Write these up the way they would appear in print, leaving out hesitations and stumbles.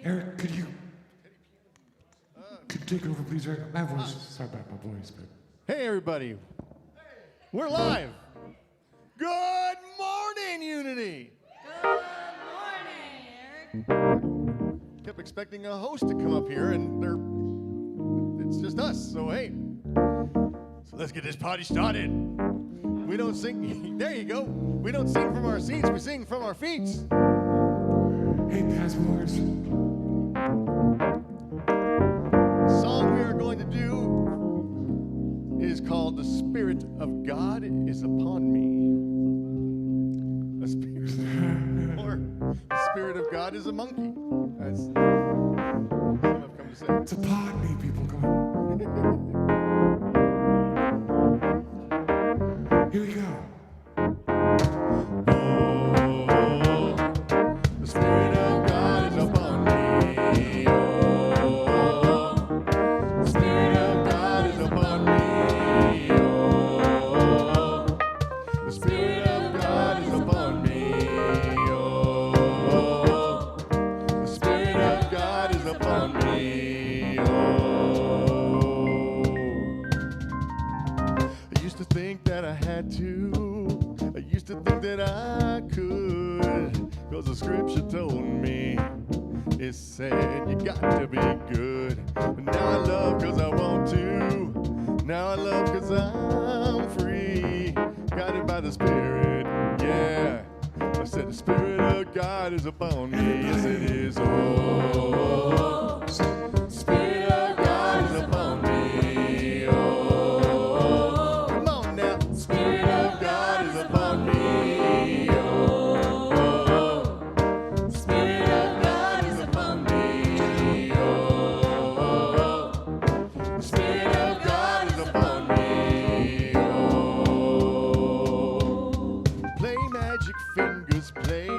Eric, could you take over, please, Eric? My voice. Sorry about my voice, but. Hey, everybody. We're live. Good morning, Unity. Good morning, Eric. Kept expecting a host to come up here, and it's just us. So, hey. So let's get this party started. We don't sing. There you go. We don't sing from our seats. We sing from our feet. Hey, Passboards. The song we are going to do is called "The Spirit of God is Upon Me." A spirit, or the Spirit of God is a monkey. That's what I've come to say. It's upon me, people. Come on. Here we go. The Spirit of God is upon me. The Spirit of God is upon me. The Spirit of God is upon me. The Spirit of God is upon me. I used to think that I had to. I used to think that I could, 'cause the scripture told me, it said you got to be good. But now I love 'cause I want to. Now I love 'cause I'm free, guided by the Spirit, yeah. I said the Spirit of God is upon me, yes it is. Oh, the Spirit of God is upon me. Oh, come on now. The Spirit of God is upon me. Oh, the Spirit of God is upon me. Oh, the Spirit of God is upon me. Oh, play magic fingers, play.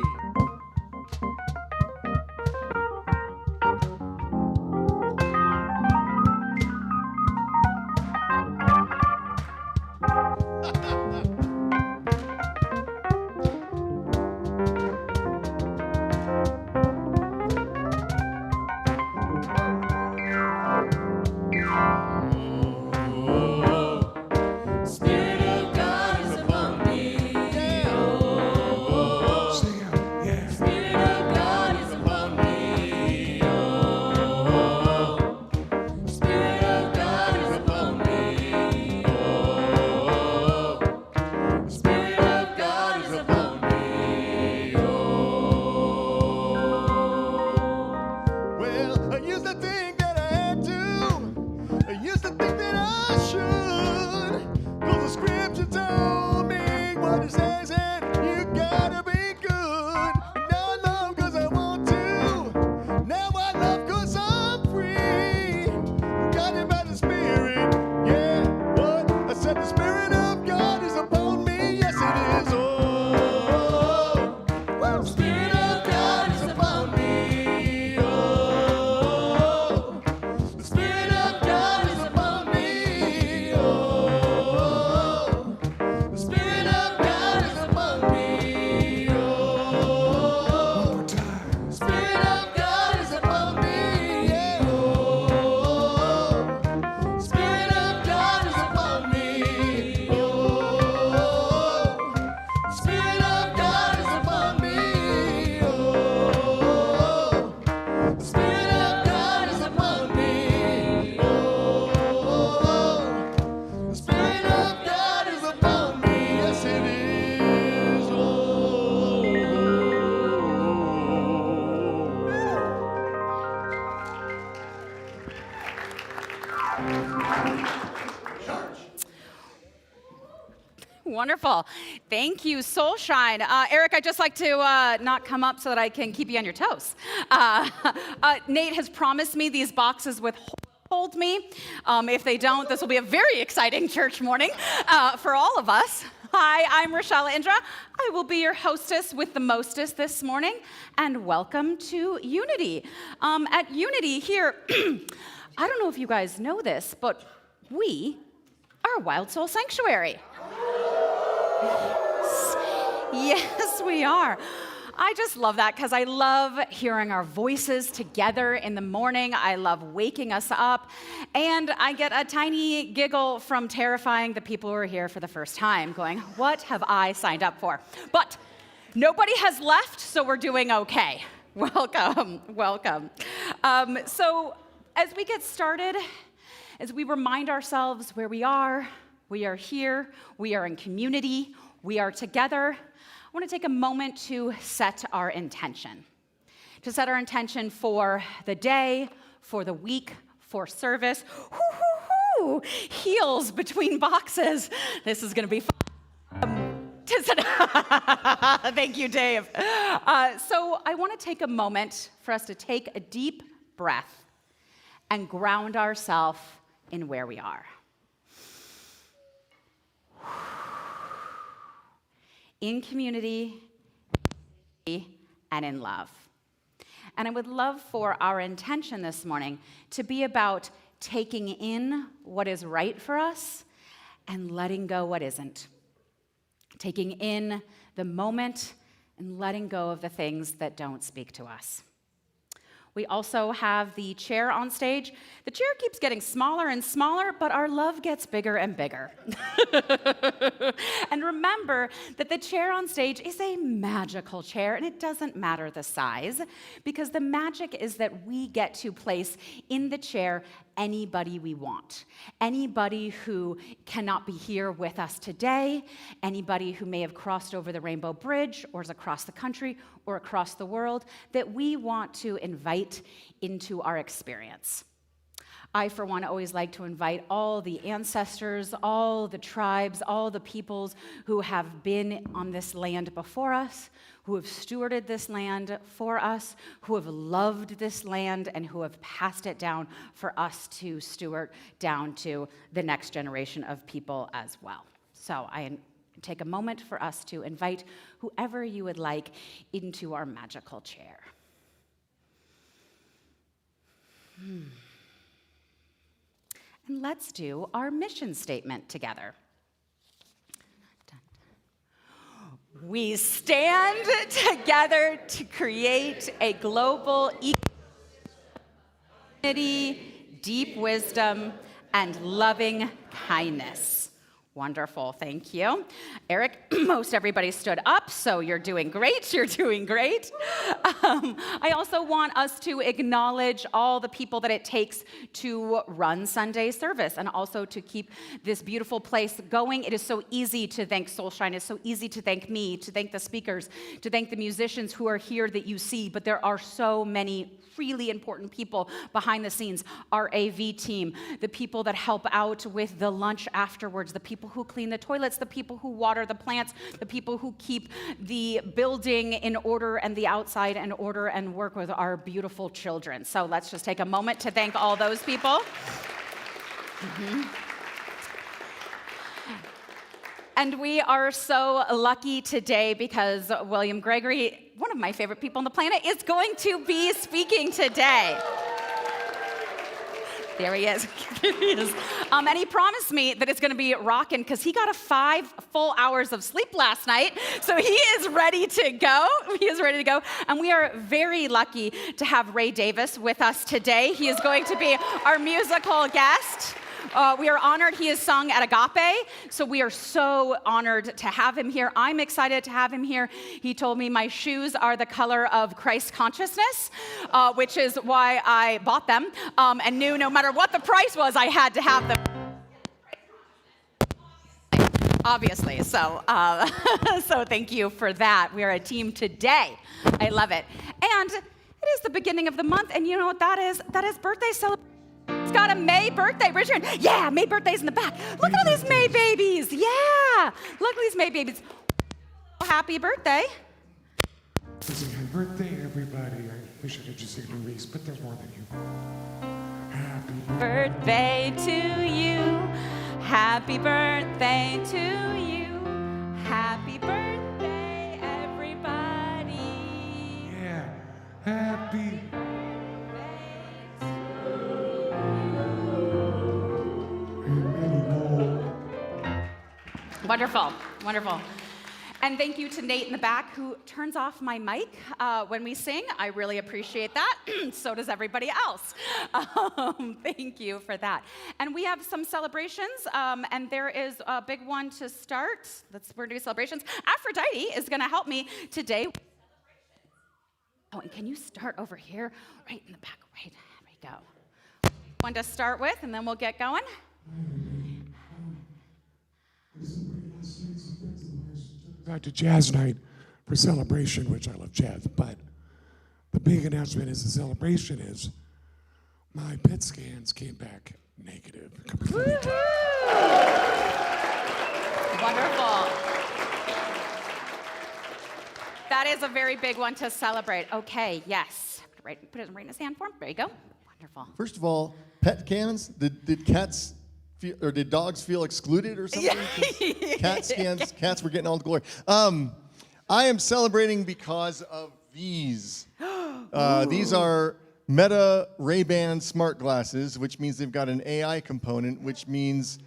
Spirit of God is upon me. Yeah. Oh, Sing out. Yeah. Spirit of God is upon me. Oh, Spirit of God is upon me. Oh, Spirit of God is upon me. Oh, well, I used to think that I had to. I used to think that I should. 'Cause the scripture told me what it says, and you gotta be good. Now I love 'cause I want to. Now I love 'cause I'm free. Guided by the Spirit, yeah. What? I said the Spirit of God is upon me, yes it is. Oh, woo. Spirit of God is upon me. Oh, the Spirit of God is upon me. Oh, the Spirit of God is upon me. Oh, One more time. the Spirit of God is upon me. Yeah. Oh, the Spirit of God is upon me. Oh, the Spirit of God is upon me. Oh, the Spirit of God is upon me. Oh, the Spirit of God is upon me. Yes, it is. Oh. Wonderful. Thank you, Soulshine. Eric, I'd just like to not come up so that I can keep you on your toes. Nate has promised me these boxes with hold me. If they don't, this will be a very exciting church morning for all of us. Hi, I'm Rochelle Indra. I will be your hostess with the mostest this morning, and welcome to Unity. At Unity here, I don't know if you guys know this, but we are a Wild Soul Sanctuary. Yes, we are. I just love that because I love hearing our voices together in the morning. I love waking us up. And I get a tiny giggle from terrifying the people who are here for the first time, going, what have I signed up for? But nobody has left, so we're doing okay. Welcome, welcome. So as we get started, as we remind ourselves where we are here, we are in community, we are together, I want to take a moment to set our intention. To set our intention for the day, for the week, for service. Heels between boxes. This is going to be fun. Thank you, Dave. So I want to take a moment for us to take a deep breath and ground ourselves in where we are. In community and in love. And I would love for our intention this morning to be about taking in what is right for us and letting go what isn't. Taking in the moment and letting go of the things that don't speak to us. We also have the chair on stage. The chair keeps getting smaller and smaller, but our love gets bigger and bigger. And remember that the chair on stage is a magical chair, and it doesn't matter the size, because the magic is that we get to place in the chair anybody we want. Anybody who cannot be here with us today, anybody who may have crossed over the Rainbow Bridge or is across the country or across the world, that we want to invite into our experience. I, for one, always like to invite all the ancestors, all the tribes, all the peoples who have been on this land before us, who have stewarded this land for us, who have loved this land, and who have passed it down for us to steward down to the next generation of people as well. So I take a moment for us to invite whoever you would like into our magical chair. And let's do our mission statement together. We stand together to create a global equality, deep wisdom, and loving kindness. Wonderful, thank you. Eric, most everybody stood up, so you're doing great, you're doing great. I also want us to acknowledge all the people that it takes to run Sunday service and also to keep this beautiful place going. It is so easy to thank Soulshine, it's so easy to thank me, to thank the speakers, to thank the musicians who are here that you see, but there are so many really important people behind the scenes. Our AV team, the people that help out with the lunch afterwards, the people who clean the toilets, the people who water the plants, the people who keep the building in order and the outside in order and work with our beautiful children. So let's just take a moment to thank all those people. And we are so lucky today because William Gregory, one of my favorite people on the planet, is going to be speaking today. There he is. There he is. And he promised me that it's going to be rocking because he got 5 full hours of sleep last night. So he is ready to go. He is ready to go. And we are very lucky to have Ray Davis with us today. He is going to be our musical guest. We are honored he has sung at Agape, so we are so honored to have him here. I'm excited to have him here. He told me my shoes are the color of Christ consciousness, which is why I bought them and knew no matter what the price was, I had to have them. Obviously, so thank you for that. We are a team today. I love it. And it is the beginning of the month, and you know what that is? That is birthday celebration. It's got a May birthday. Richard, yeah, May birthday's in the back. Look at all these May babies. Yeah, look at these May babies. Happy birthday. Listen, happy birthday, everybody. We should have just said Louise, but there's more than you. Happy Birthday to you. Happy birthday to you. Happy birthday, everybody. Yeah, happy. Wonderful, wonderful. And thank you to Nate in the back who turns off my mic when we sing. I really appreciate that. So does everybody else. Thank you for that. And we have some celebrations, and there is a big one to start. We're doing celebrations. Aphrodite is going to help me today. Oh, and can you start over here? Right in the back. Right, there we go. One to start with, and then we'll get going. Out to jazz night for celebration, which I love jazz, but the big announcement is the celebration is my PET scans came back negative. Completely. Wonderful. That is a very big one to celebrate. Okay, yes. Put it right in his hand for him. There you go. Wonderful. First of all, pet cans, did cats feel, or did dogs feel excluded or something? Cat scans, cats were getting all the glory. I am celebrating because of these. These are Meta Ray-Ban smart glasses, which means they've got an AI component, which means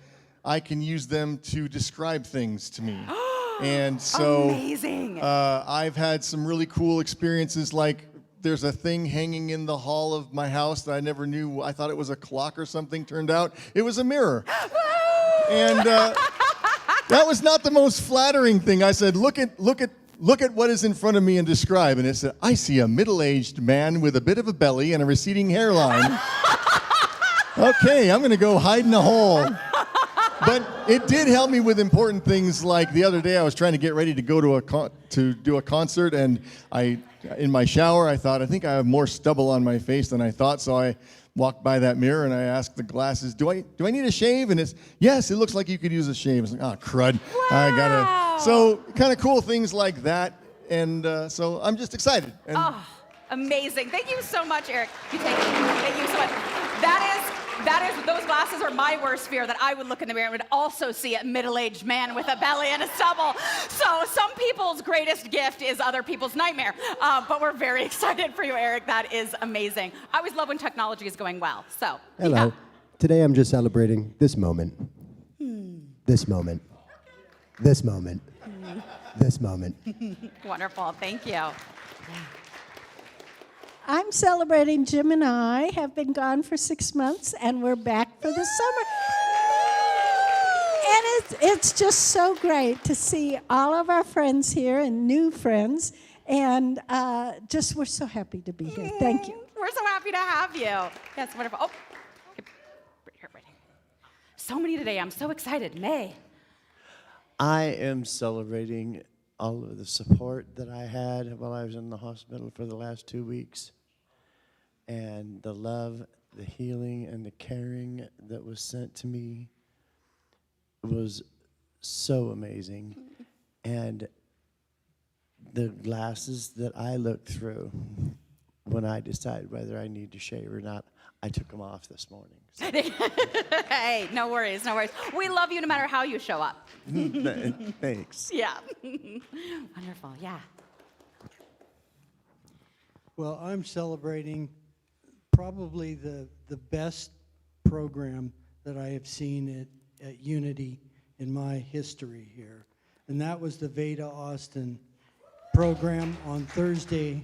I can use them to describe things to me. And so amazing. I've had some really cool experiences, like there's a thing hanging in the hall of my house that I never knew. I thought it was a clock or something. Turned out it was a mirror. And that was not the most flattering thing. I said, look at what is in front of me and describe. And it said, I see a middle-aged man with a bit of a belly and a receding hairline. Okay, I'm going to go hide in a hole. But it did help me with important things, like the other day I was trying to get ready to go to do a concert, and in my shower I thought, I think I have more stubble on my face than I thought, so I walked by that mirror and I asked the glasses, do I need a shave? And it's, yes, it looks like you could use a shave. I was like, oh, crud. Wow. I gotta. So kind of cool things like that, and so I'm just excited. And Amazing. Thank you so much, Eric. You take it. Thank you so much. Those glasses are my worst fear, that I would look in the mirror and would also see a middle-aged man with a belly and a stubble. So some people's greatest gift is other people's nightmare. But we're very excited for you, Eric. That is amazing. I always love when technology is going well. So hello. yeah. Today I'm just celebrating this moment. This moment. This moment. This moment. Wonderful. Thank you. I'm celebrating. Jim and I have been gone for 6 months, and we're back for the summer. And it's just so great to see all of our friends here and new friends, and just we're so happy to be here. Thank you. We're so happy to have you. Yes, wonderful. Oh, right here. So many today. I'm so excited. May. I am celebrating all of the support that I had while I was in the hospital for the last 2 weeks, and the love, the healing, and the caring that was sent to me was so amazing. And the glasses that I looked through when I decided whether I need to shave or not, I took them off this morning. So. Hey, no worries, no worries. We love you no matter how you show up. Thanks. Yeah. Wonderful, yeah. Well, I'm celebrating probably the best program that I have seen at Unity in my history here. And that was the Veda Austin program on Thursday.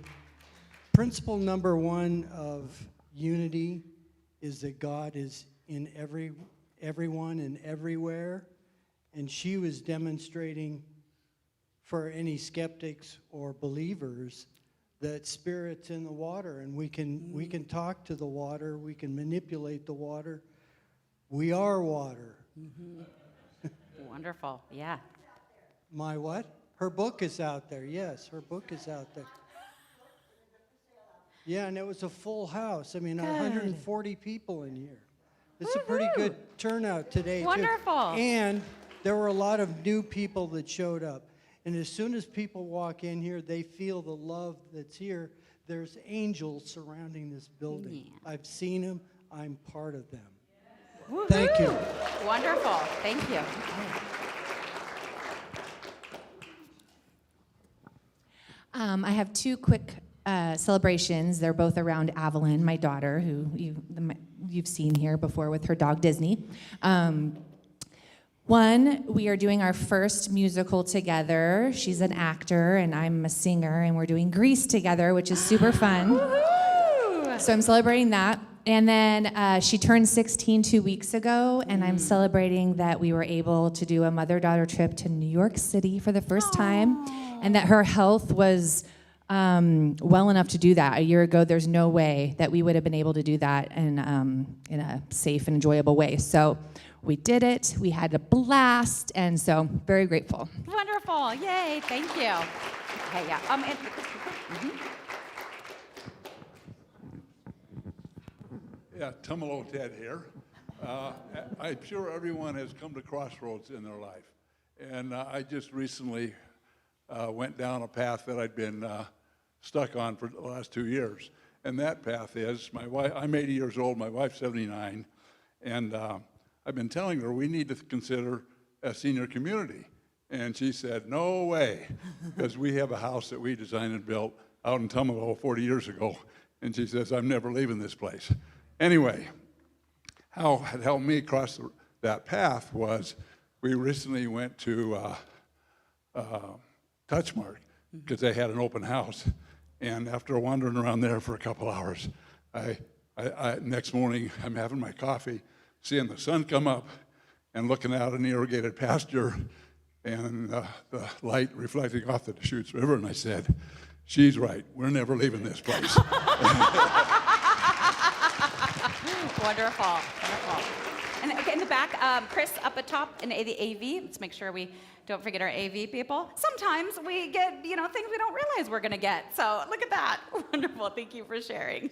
Principle number 1 of Unity is that God is in everyone and everywhere. And she was demonstrating for any skeptics or believers that Spirit's in the water, and we can talk to the water, we can manipulate the water. We are water. Mm-hmm. Wonderful, yeah. My what? Her book is out there. Yes, her book is out there. Yeah, and it was a full house. I mean, 140 people in here. It's a pretty good turnout today, Wonderful. too. And there were a lot of new people that showed up. And as soon as people walk in here, they feel the love that's here. There's angels surrounding this building. Yeah. I've seen them. I'm part of them. Woo-hoo. Thank you. Wonderful, thank you. I have 2 quick celebrations. They're both around Avalyn, my daughter, who you've seen here before with her dog Disney. One, we are doing our first musical together. She's an actor, and I'm a singer, and we're doing Grease together, which is super fun. So I'm celebrating that. And then she turned 16 2 weeks ago, and I'm celebrating that we were able to do a mother-daughter trip to New York City for the first time, and that her health was well enough to do that. A year ago, there's no way that we would have been able to do that in a safe and enjoyable way. So we did it. We had a blast, and so very grateful. Wonderful. Yay. Thank you. Okay, yeah. Yeah, Tumalo Ted here. I'm sure everyone has come to crossroads in their life. And I just recently went down a path that I'd been stuck on for the last 2 years. And that path is, I'm 80 years old, my wife's 79, and I've been telling her we need to consider a senior community. And she said, no way, because we have a house that we designed and built out in Tumalo 40 years ago. And she says, I'm never leaving this place. Anyway, how had helped me cross that path was we recently went to Touchmark because they had an open house. And after wandering around there for a couple hours, next morning I'm having my coffee, seeing the sun come up and looking out an irrigated pasture and the light reflecting off the Deschutes River, and I said, she's right, we're never leaving this place. Wonderful, wonderful. And okay, in the back, Chris up at top in the AV. Let's make sure we don't forget our AV people. Sometimes we get, things we don't realize we're gonna get. So look at that. Wonderful. Thank you for sharing.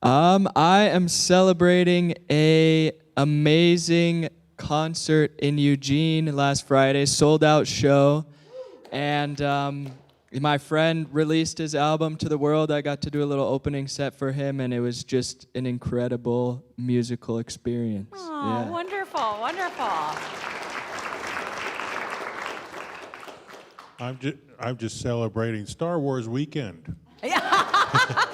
I am celebrating a amazing concert in Eugene last Friday, sold out show, and my friend released his album to the world. I got to do a little opening set for him, and it was just an incredible musical experience. Oh, yeah. Wonderful, wonderful. I'm just celebrating Star Wars weekend. Yeah.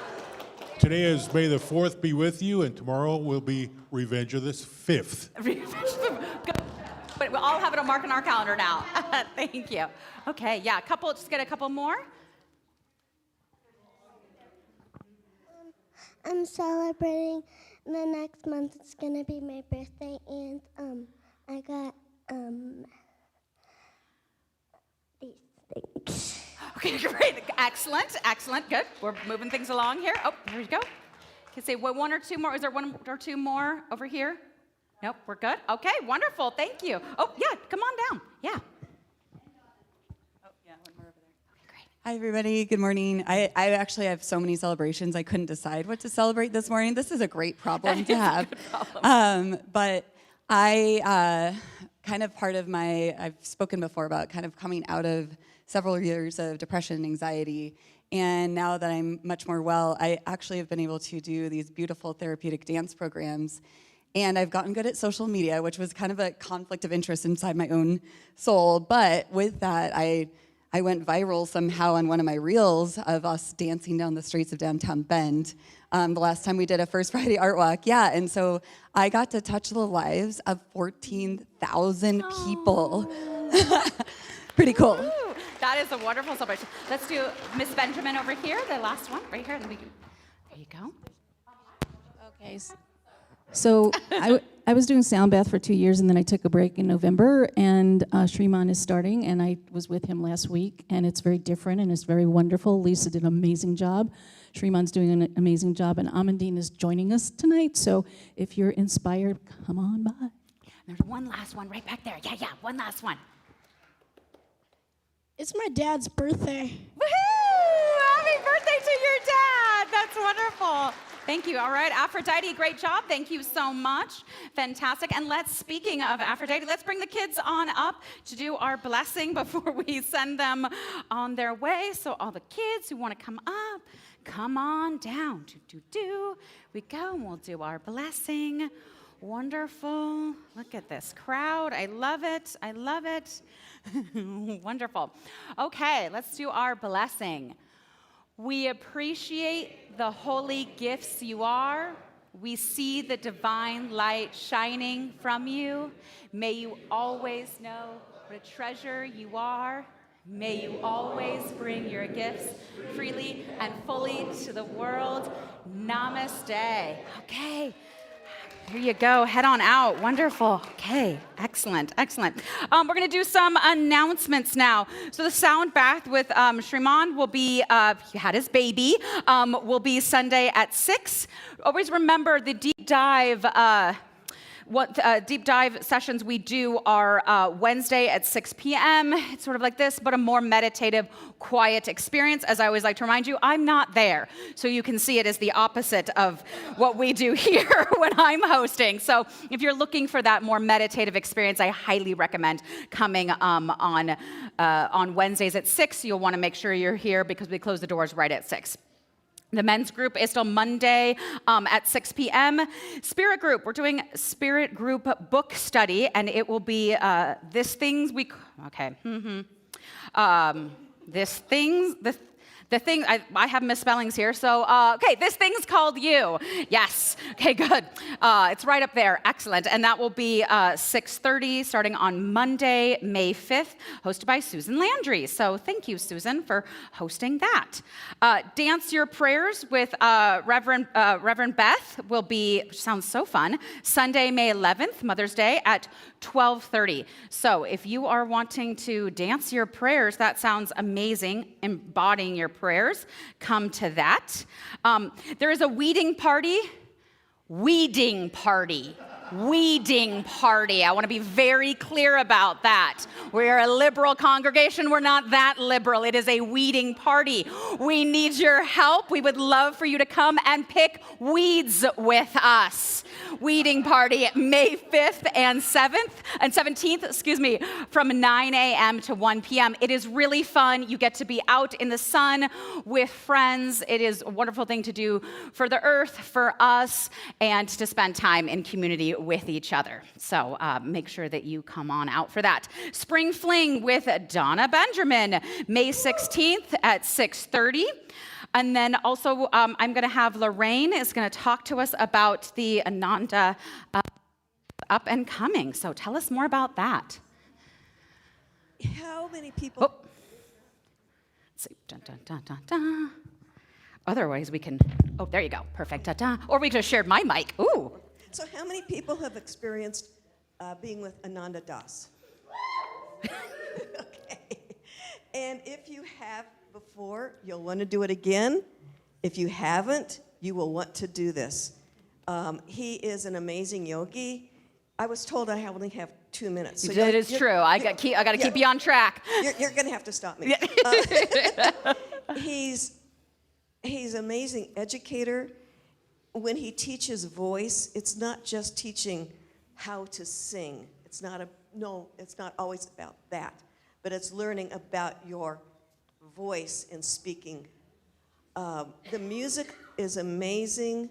Today is May the 4th be with you, and tomorrow will be Revenge of the 5th. But we'll all have it on mark in our calendar now. Thank you. Okay, yeah, just get a couple more. I'm celebrating the next month. It's gonna be my birthday, and I got these things. Okay, great. Excellent, good. We're moving things along here. Oh, here we go. Can say one or two more. Is there one or two more over here? Nope, we're good. Okay, wonderful. Thank you. Oh, yeah, come on down. Yeah. Oh, yeah, one more over there. Okay, great. Hi, everybody. Good morning. I actually have so many celebrations. I couldn't decide what to celebrate this morning. This is a great problem to have. But I kind of part of I've spoken before about kind of coming out of several years of depression and anxiety. And now that I'm much more well, I actually have been able to do these beautiful therapeutic dance programs. And I've gotten good at social media, which was kind of a conflict of interest inside my own soul. But with that, I went viral somehow on one of my reels of us dancing down the streets of downtown Bend. The last time we did a First Friday Art Walk. Yeah, and so I got to touch the lives of 14,000 people. Pretty cool. Ooh, that is a wonderful celebration. Let's do Miss Benjamin over here, the last one, right here. There you go. Okay. So I was doing sound bath for 2 years, and then I took a break in November, and Shriman is starting, and I was with him last week, and it's very different, and it's very wonderful. Lisa did an amazing job. Shriman's doing an amazing job, and Amandine is joining us tonight, so if you're inspired, come on by. There's one last one right back there. Yeah, one last one. It's my dad's birthday. Woohoo! Happy birthday to your dad. That's wonderful. Thank you. All right, Aphrodite, great job. Thank you so much. Fantastic. And speaking of Aphrodite, let's bring the kids on up to do our blessing before we send them on their way. So all the kids who want to come up, come on down. We go, and we'll do our blessing. Wonderful. Look at this crowd. I love it. Wonderful. Okay, let's do our blessing. We appreciate the holy gifts you are, We see the divine light shining from you. May you always know what a treasure you are. May you always bring your gifts freely and fully to the world. Namaste. Okay. Here you go. Head on out. Wonderful. Okay. Excellent. Excellent. We're going to do some announcements now. So the sound bath with Shriman will be, he had his baby, will be Sunday at 6. Always remember the deep dive deep dive sessions we do are Wednesday at 6 p.m. It's sort of like this, but a more meditative, quiet experience. As I always like to remind you, I'm not there. So you can see it as the opposite of what we do here when I'm hosting. So if you're looking for that more meditative experience, I highly recommend coming on Wednesdays at 6. You'll want to make sure you're here because we close the doors right at 6. The men's group is still Monday at 6 p.m. Spirit group, we're doing Spirit group book study, and it will be This Things We... Okay. The thing, I have misspellings here, so, okay, This Thing's Called You. Yes, okay, good. It's right up there, excellent. And that will be 6:30, starting on Monday, May 5th, hosted by Susan Landry. So thank you, Susan, for hosting that. Dance Your Prayers with Reverend Beth will be, which sounds so fun, Sunday, May 11th, Mother's Day, at 12:30. So if you are wanting to dance your prayers, that sounds amazing, embodying your prayers, come to that. There is a weeding party. Weeding party. I want to be very clear about that. We're a liberal congregation. We're not that liberal. It is a weeding party. We need your help. We would love for you to come and pick weeds with us. Weeding party May 5th and 17th, from 9 a.m. to 1 p.m. It is really fun. You get to be out in the sun with friends. It is a wonderful thing to do for the earth, for us, and to spend time in community with each other. So make sure that you come on out for that. Spring Fling with Donna Benjamin, May 16th at 6:30. And then also, I'm going to have Lorraine is going to talk to us about the Ananda Up and Coming. So tell us more about that. How many people... Oh. Let's see. Dun, dun, dun, dun, dun. Otherwise, we can... Oh, there you go. Perfect. Ta-ta. Or we could have shared my mic. Ooh. So how many people have experienced being with Ananda Das? Okay. And if you have before, you'll want to do it again. If you haven't, you will want to do this. He is an amazing yogi. I was told I only have 2 minutes. So it is true. I got to keep you on track. You're going to have to stop me. He's an amazing educator. When he teaches voice, it's not just teaching how to sing. It's not always about that, but it's learning about your voice and speaking. The music is amazing,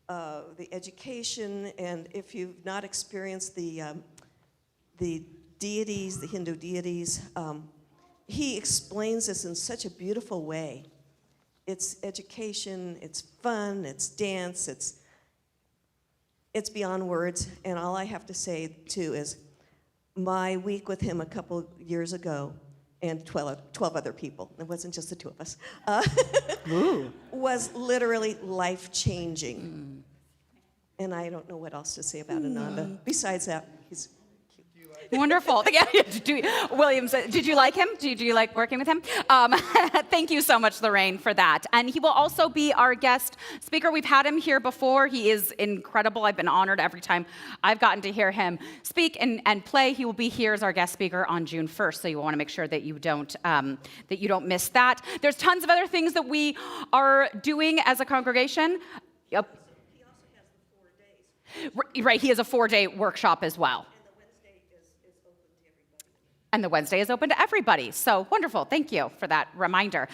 the education, and if you've not experienced the deities, the Hindu deities, he explains this in such a beautiful way. It's education, it's fun, it's dance, it's beyond words, and all I have to say, too, is my week with him a couple years ago, and 12 other people, it wasn't just the two of us, was literally life-changing. And I don't know what else to say about Ananda. Besides that, he's wonderful. William, did you like him? Did you like working with him? Thank you so much, Lorraine, for that. And he will also be our guest speaker. We've had him here before. He is incredible. I've been honored every time I've gotten to hear him speak and play. He will be here as our guest speaker on June 1st, so you want to make sure that you don't miss that. There's tons of other things that we are doing as a congregation. Yep. He also has the 4 days. Right, he has a 4-day workshop as well. And the Wednesday is open to everybody. So wonderful. Thank you for that reminder.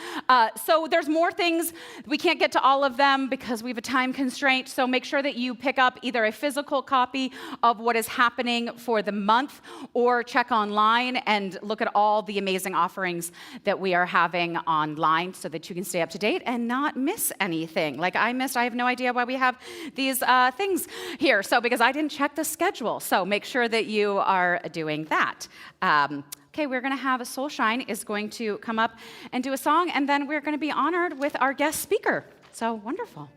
So there's more things. We can't get to all of them because we have a time constraint. So make sure that you pick up either a physical copy of what is happening for the month or check online and look at all the amazing offerings that we are having online so that you can stay up to date and not miss anything. Like I have no idea why we have these things here. So because I didn't check the schedule. So make sure that you are doing that. Okay, we're going to have Soulshine is going to come up and do a song, and then we're going to be honored with our guest speaker. So wonderful.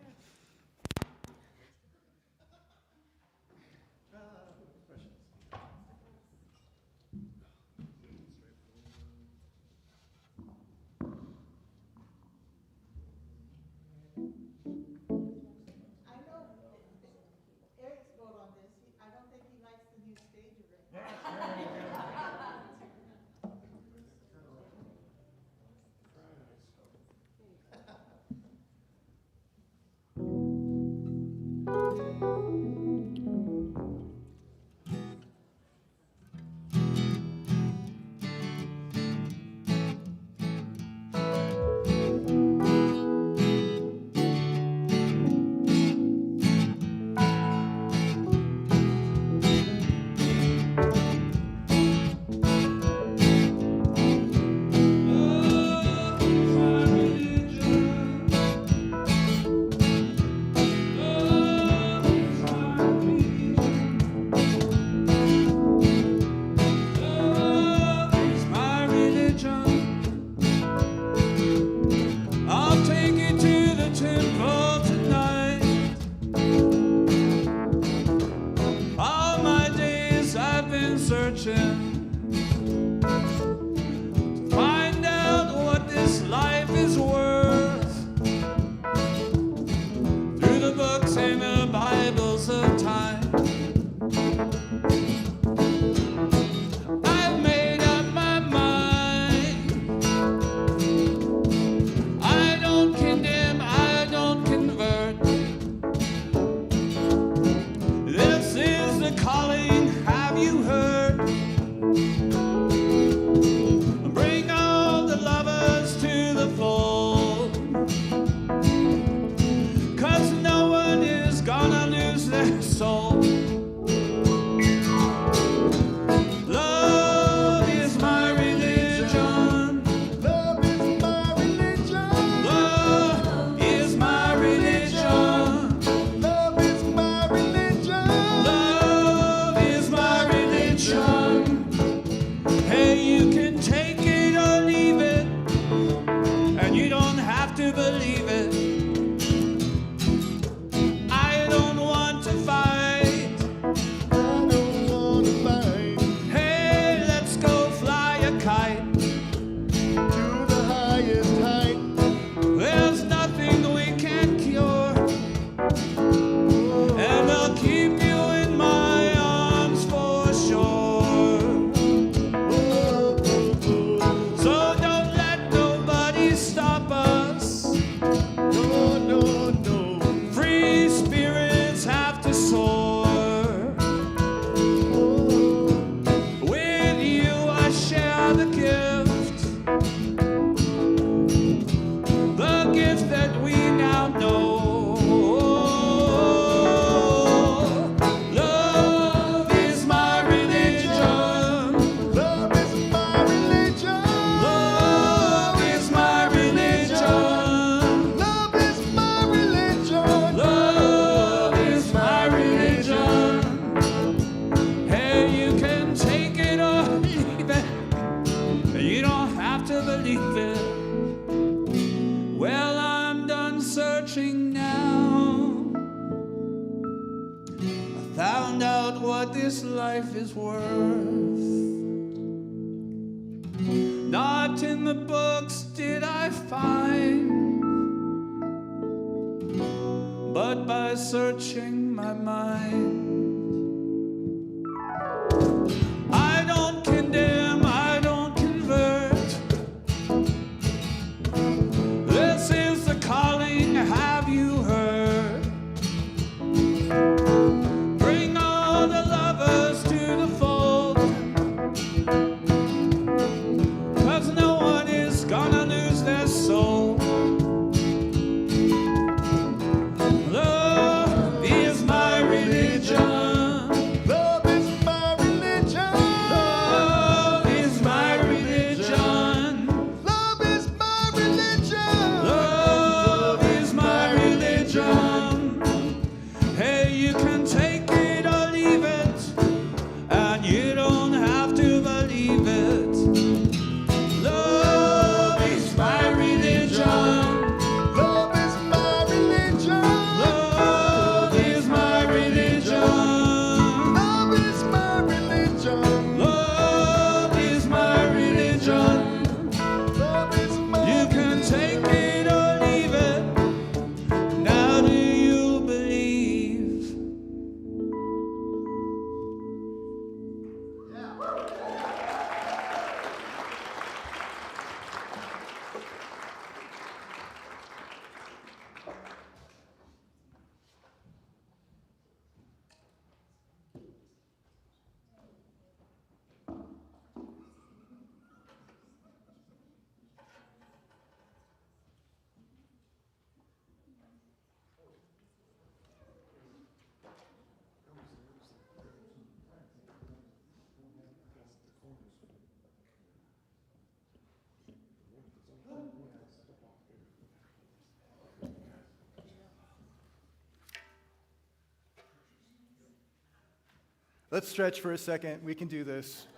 Let's stretch for a second. We can do this.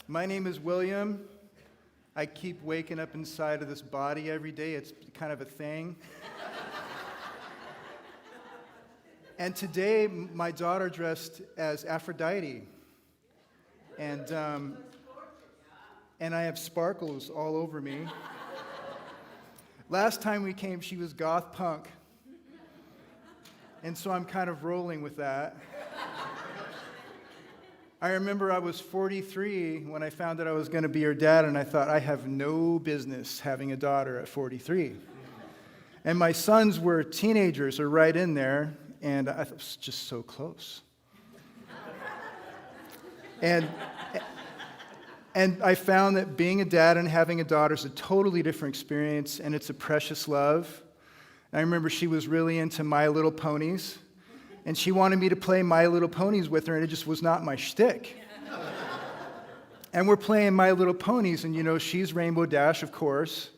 My name is William. I keep waking up inside of this body every day. It's kind of a thing. And today, my daughter dressed as Aphrodite. And I have sparkles all over me. Last time we came, she was goth punk. And so I'm kind of rolling with that. I remember I was 43 when I found that I was going to be her dad, and I thought, I have no business having a daughter at 43. And my sons were teenagers, or right in there, and I was just so close. And I found that being a dad and having a daughter is a totally different experience, and it's a precious love. I remember she was really into My Little Ponies, and she wanted me to play My Little Ponies with her, and it just was not my shtick. And we're playing My Little Ponies, and you know, she's Rainbow Dash, of course,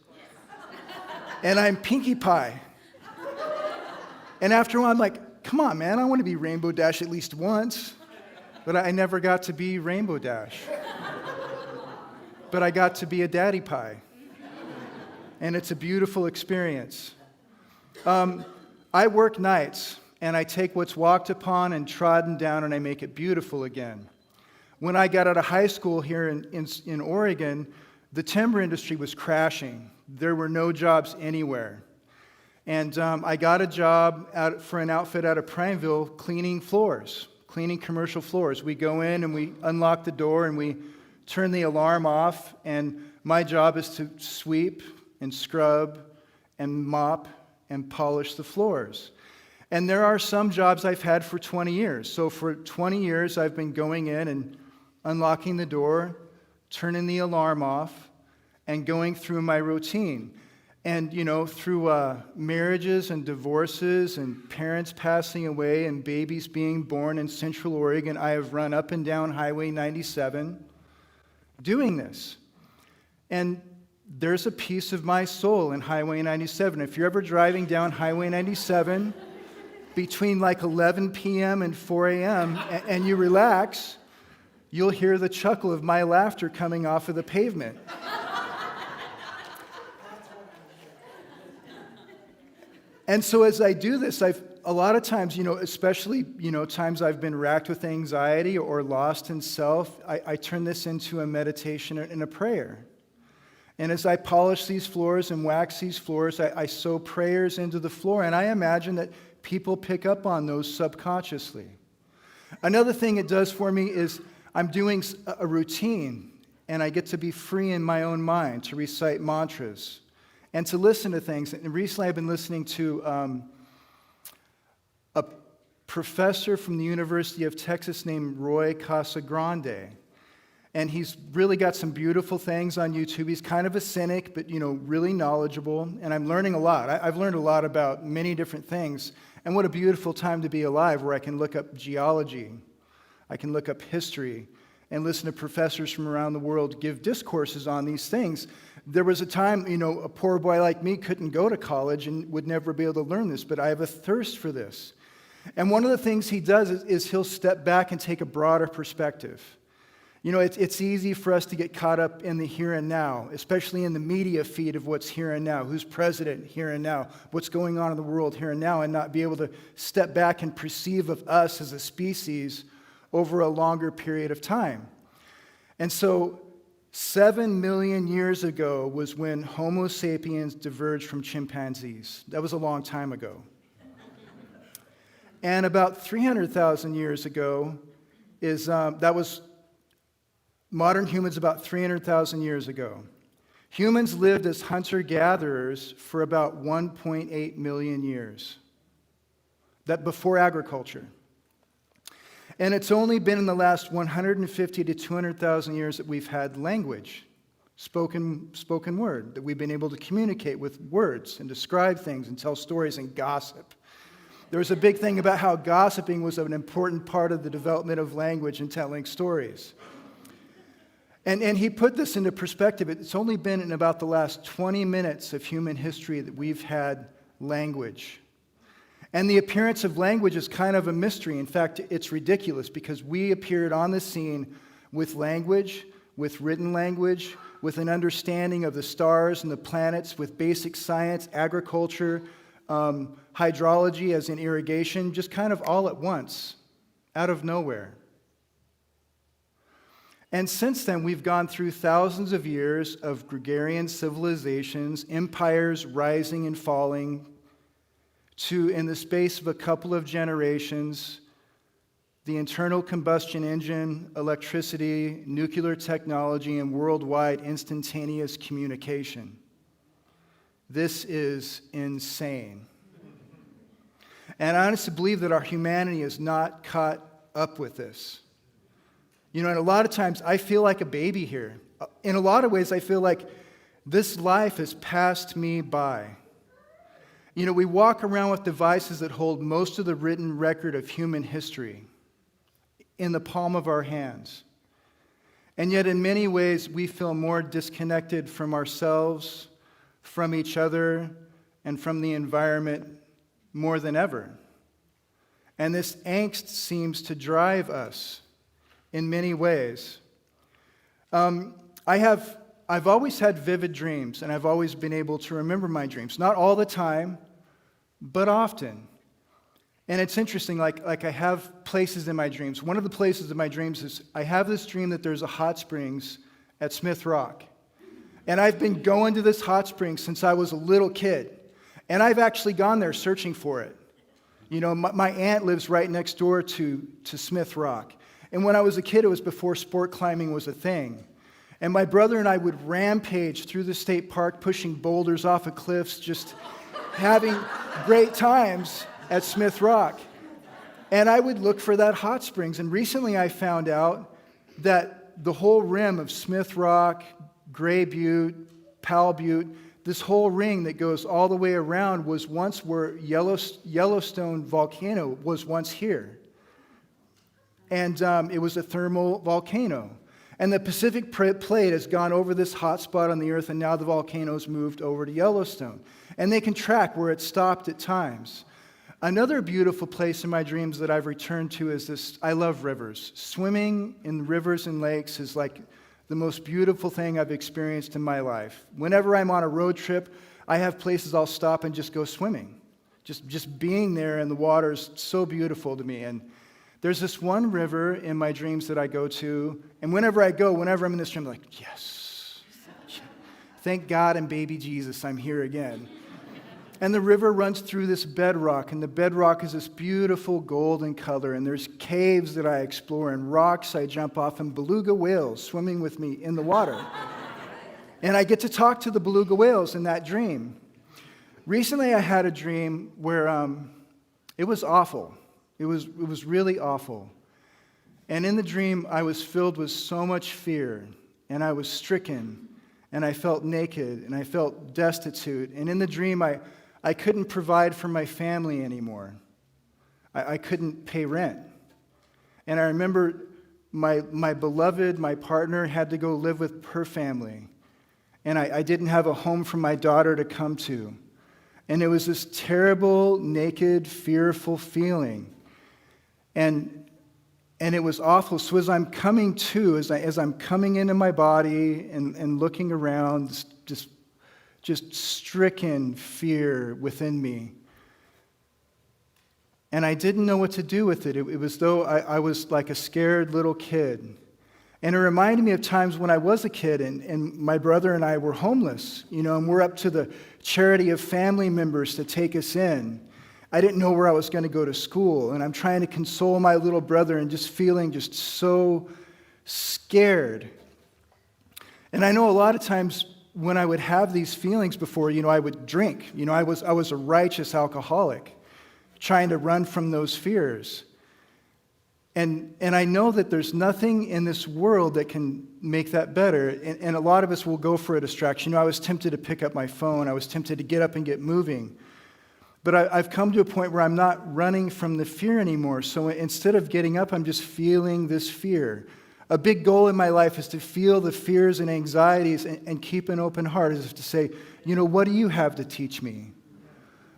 and I'm Pinkie Pie. And after a while, I'm like, come on, man, I want to be Rainbow Dash at least once. But I never got to be Rainbow Dash. But I got to be a Daddy Pie. And it's a beautiful experience. I work nights, and I take what's walked upon and trodden down, and I make it beautiful again. When I got out of high school here in Oregon, the timber industry was crashing. There were no jobs anywhere. And I got a job for an outfit out of Prineville cleaning floors, cleaning commercial floors. We go in and we unlock the door and we turn the alarm off, and my job is to sweep and scrub and mop and polish the floors. And there are some jobs I've had for 20 years. So for 20 years, I've been going in and unlocking the door, turning the alarm off, and going through my routine. And, you know, through marriages and divorces and parents passing away and babies being born in Central Oregon, I have run up and down Highway 97 doing this. And there's a piece of my soul in Highway 97. If you're ever driving down Highway 97 between like 11 p.m. and 4 a.m. and you relax, you'll hear the chuckle of my laughter coming off of the pavement. And so as I do this, a lot of times, you know, especially, you know, times I've been racked with anxiety or lost in self, I turn this into a meditation and a prayer. And as I polish these floors and wax these floors, I sow prayers into the floor, and I imagine that people pick up on those subconsciously. Another thing it does for me is I'm doing a routine, and I get to be free in my own mind to recite mantras and to listen to things. And recently I've been listening to a professor from the University of Texas named Roy Casagrande. And he's really got some beautiful things on YouTube. He's kind of a cynic, but, you know, really knowledgeable. And I'm learning a lot. I've learned a lot about many different things. And what a beautiful time to be alive, where I can look up geology, I can look up history, and listen to professors from around the world give discourses on these things. There was a time, you know, a poor boy like me couldn't go to college and would never be able to learn this, but I have a thirst for this. And one of the things he does is he'll step back and take a broader perspective. You know, it's easy for us to get caught up in the here and now, especially in the media feed of what's here and now, who's president here and now, what's going on in the world here and now, and not be able to step back and perceive of us as a species over a longer period of time. And so 7 million years ago was when Homo sapiens diverged from chimpanzees. That was a long time ago. And about 300,000 years ago that was modern humans about 300,000 years ago. Humans lived as hunter-gatherers for about 1.8 million years. That before agriculture. And it's only been in the last 150 to 200,000 years that we've had language, spoken word, that we've been able to communicate with words and describe things and tell stories and gossip. There was a big thing about how gossiping was an important part of the development of language and telling stories. And he put this into perspective. It's only been in about the last 20 minutes of human history that we've had language. And the appearance of language is kind of a mystery. In fact, it's ridiculous because we appeared on the scene with language, with written language, with an understanding of the stars and the planets, with basic science, agriculture, hydrology as in irrigation, just kind of all at once, out of nowhere. And since then, we've gone through thousands of years of Gregorian civilizations, empires rising and falling, to, in the space of a couple of generations, the internal combustion engine, electricity, nuclear technology, and worldwide instantaneous communication. This is insane. And I honestly believe that our humanity is not caught up with this. You know, and a lot of times I feel like a baby here. In a lot of ways, I feel like this life has passed me by. You know, we walk around with devices that hold most of the written record of human history in the palm of our hands. And yet, in many ways, we feel more disconnected from ourselves, from each other, and from the environment more than ever. And this angst seems to drive us in many ways. I've always had vivid dreams, and I've always been able to remember my dreams. Not all the time, but often. And it's interesting, like I have places in my dreams. One of the places in my dreams is I have this dream that there's a hot springs at Smith Rock. And I've been going to this hot spring since I was a little kid. And I've actually gone there searching for it. You know, my aunt lives right next door to Smith Rock. And when I was a kid, it was before sport climbing was a thing. And my brother and I would rampage through the state park, pushing boulders off of cliffs, just having great times at Smith Rock. And I would look for that hot springs. And recently I found out that the whole rim of Smith Rock, Gray Butte, Powell Butte, this whole ring that goes all the way around was once where Yellowstone volcano was once here. And it was a thermal volcano. And the Pacific Plate has gone over this hot spot on the earth, and now the volcano's moved over to Yellowstone. And they can track where it stopped at times. Another beautiful place in my dreams that I've returned to is this. I love rivers. Swimming in rivers and lakes is like the most beautiful thing I've experienced in my life. Whenever I'm on a road trip, I have places I'll stop and just go swimming. Just being there in the water is so beautiful to me. And there's this one river in my dreams that I go to, and whenever I'm in this dream, I'm like, yes. Thank God and baby Jesus, I'm here again. And the river runs through this bedrock, and the bedrock is this beautiful golden color, and there's caves that I explore, and rocks I jump off, and beluga whales swimming with me in the water. And I get to talk to the beluga whales in that dream. Recently I had a dream where it was awful. It was really awful. And in the dream, I was filled with so much fear, and I was stricken, and I felt naked, and I felt destitute. And in the dream, I couldn't provide for my family anymore. I couldn't pay rent. And I remember my beloved, my partner, had to go live with her family. And I didn't have a home for my daughter to come to. And it was this terrible, naked, fearful feeling. And it was awful. So as I'm coming to, as I'm coming into my body and looking around, just stricken fear within me. And I didn't know what to do with it. It was though I was like a scared little kid. And it reminded me of times when I was a kid and my brother and I were homeless, you know, and we're up to the charity of family members to take us in. I didn't know where I was going to go to school, and I'm trying to console my little brother and just feeling just so scared. And I know a lot of times when I would have these feelings before, you know, I would drink. You know, I was a righteous alcoholic, trying to run from those fears. And I know that there's nothing in this world that can make that better. And a lot of us will go for a distraction. You know, I was tempted to pick up my phone. I was tempted to get up and get moving. But I've come to a point where I'm not running from the fear anymore. So instead of getting up, I'm just feeling this fear. A big goal in my life is to feel the fears and anxieties and keep an open heart, as if to say, you know, what do you have to teach me?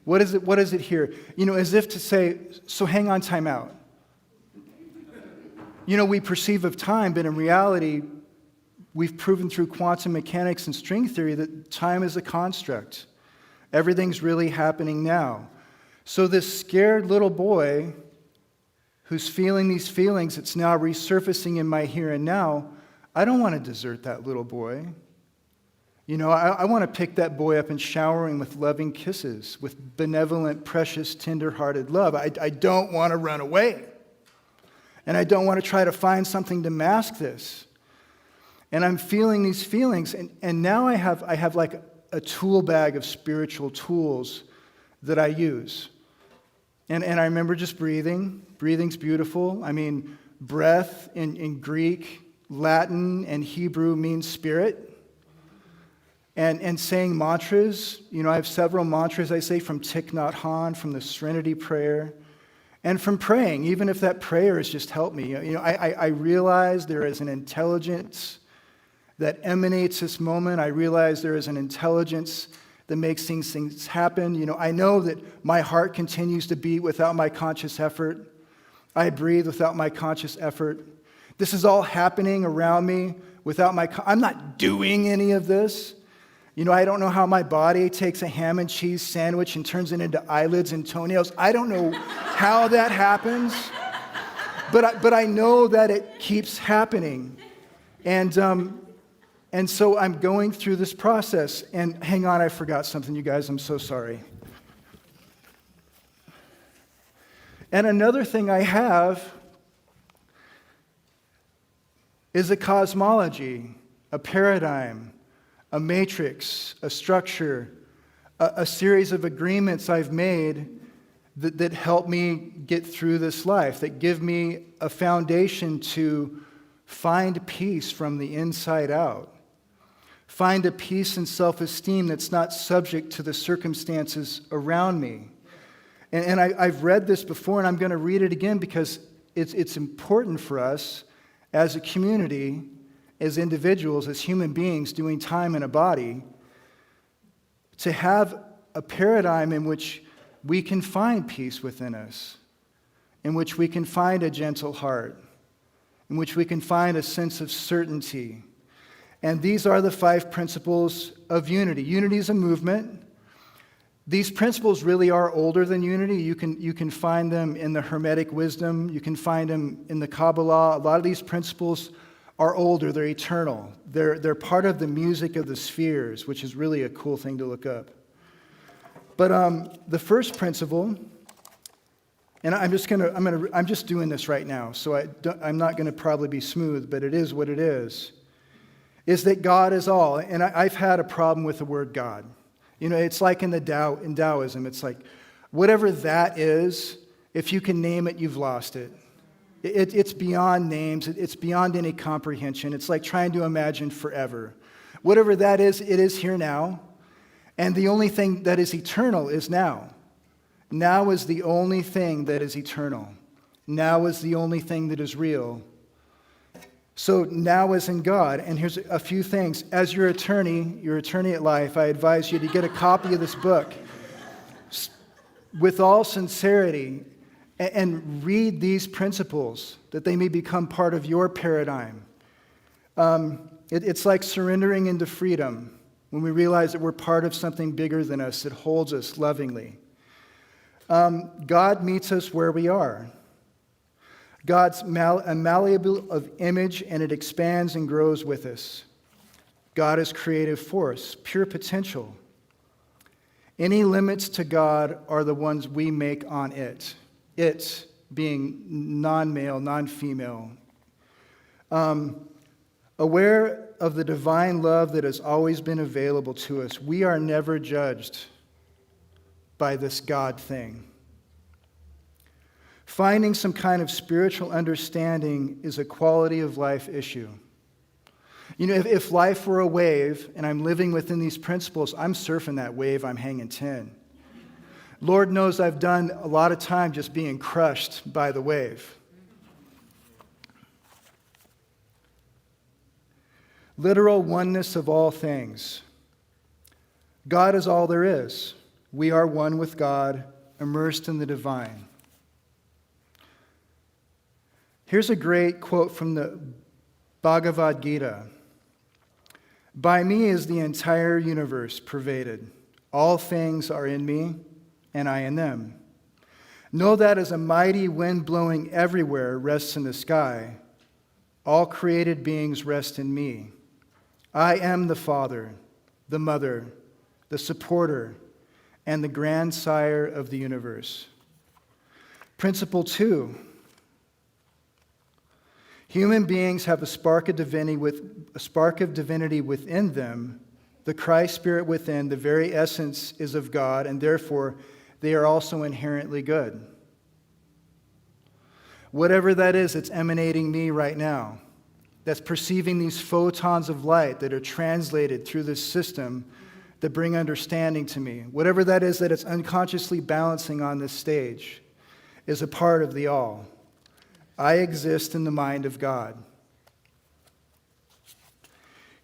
What is it here? As if to say, so hang on, time out. We perceive of time, but in reality, we've proven through quantum mechanics and string theory that time is a construct. Everything's really happening now. So this scared little boy who's feeling these feelings, it's now resurfacing in my here and now, I don't want to desert that little boy. I want to pick that boy up and shower him with loving kisses, with benevolent, precious, tender-hearted love. I don't want to run away. And I don't want to try to find something to mask this. And I'm feeling these feelings, and now I have like a tool bag of spiritual tools that I use. And I remember just breathing. Breathing's beautiful. I mean, breath in Greek, Latin, and Hebrew means spirit. And saying mantras. I have several mantras I say from Thich Nhat Hanh, from the Serenity Prayer, and from praying, even if that prayer has just helped me. I realize there is an intelligence that emanates this moment. I realize there is an intelligence that makes things happen. I know that my heart continues to beat without my conscious effort. I breathe without my conscious effort. This is all happening around me without I'm not doing any of this. I don't know how my body takes a ham and cheese sandwich and turns it into eyelids and toenails. I don't know how that happens, but I know that it keeps happening. And so I'm going through this process. And hang on, I forgot something, you guys. I'm so sorry. And another thing I have is a cosmology, a paradigm, a matrix, a structure, a series of agreements I've made that help me get through this life, that give me a foundation to find peace from the inside out. Find a peace and self-esteem that's not subject to the circumstances around me. And I've read this before, and I'm going to read it again because it's important for us as a community, as individuals, as human beings doing time in a body, to have a paradigm in which we can find peace within us, in which we can find a gentle heart, in which we can find a sense of certainty. And these are the 5 principles of unity. Unity is a movement. These principles really are older than unity. You can find them in the Hermetic wisdom. You can find them in the Kabbalah. A lot of these principles are older. They're eternal. They're part of the music of the spheres, which is really a cool thing to look up. But the first principle, and I'm just doing this right now, so I'm not going to probably be smooth, but it is what it is that God is all. And I've had a problem with the word God. It's like in Taoism, it's like whatever that is, if you can name it, you've lost it. It's beyond names. It's beyond any comprehension. It's like trying to imagine forever. Whatever that is, it is here now. And the only thing that is eternal is now. Now is the only thing that is eternal. Now is the only thing that is real. So now is in God. And here's a few things. As your attorney at life, I advise you to get a copy of this book with all sincerity and read these principles that they may become part of your paradigm. It's like surrendering into freedom when we realize that we're part of something bigger than us that holds us lovingly. God meets us where we are. God's malleable of image, and it expands and grows with us. God is creative force, pure potential. Any limits to God are the ones we make on it. It being non-male, non-female. Aware of the divine love that has always been available to us, we are never judged by this God thing. Finding some kind of spiritual understanding is a quality of life issue. If life were a wave and I'm living within these principles, I'm surfing that wave, I'm hanging 10. Lord knows I've done a lot of time just being crushed by the wave. Literal oneness of all things. God is all there is. We are one with God, immersed in the divine. Here's a great quote from the Bhagavad Gita. By me is the entire universe pervaded. All things are in me, and I in them. Know that as a mighty wind blowing everywhere rests in the sky, all created beings rest in me. I am the Father, the Mother, the supporter, and the grandsire of the universe. Principle 2. Human beings have a spark of divinity within them. The Christ Spirit within, the very essence is of God, and therefore they are also inherently good. Whatever that is that's emanating me right now, that's perceiving these photons of light that are translated through this system that bring understanding to me, whatever that is that it's unconsciously balancing on this stage, is a part of the all. I exist in the mind of God.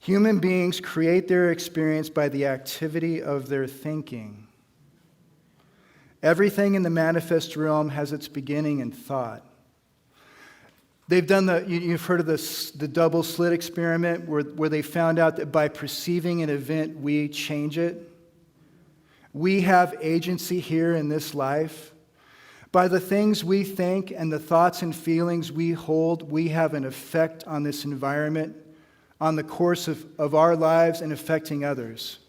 Human beings create their experience by the activity of their thinking. Everything in the manifest realm has its beginning in thought. They've done you've heard of the double slit experiment where they found out that by perceiving an event, we change it. We have agency here in this life. By the things we think and the thoughts and feelings we hold, we have an effect on this environment, on the course of our lives and affecting others.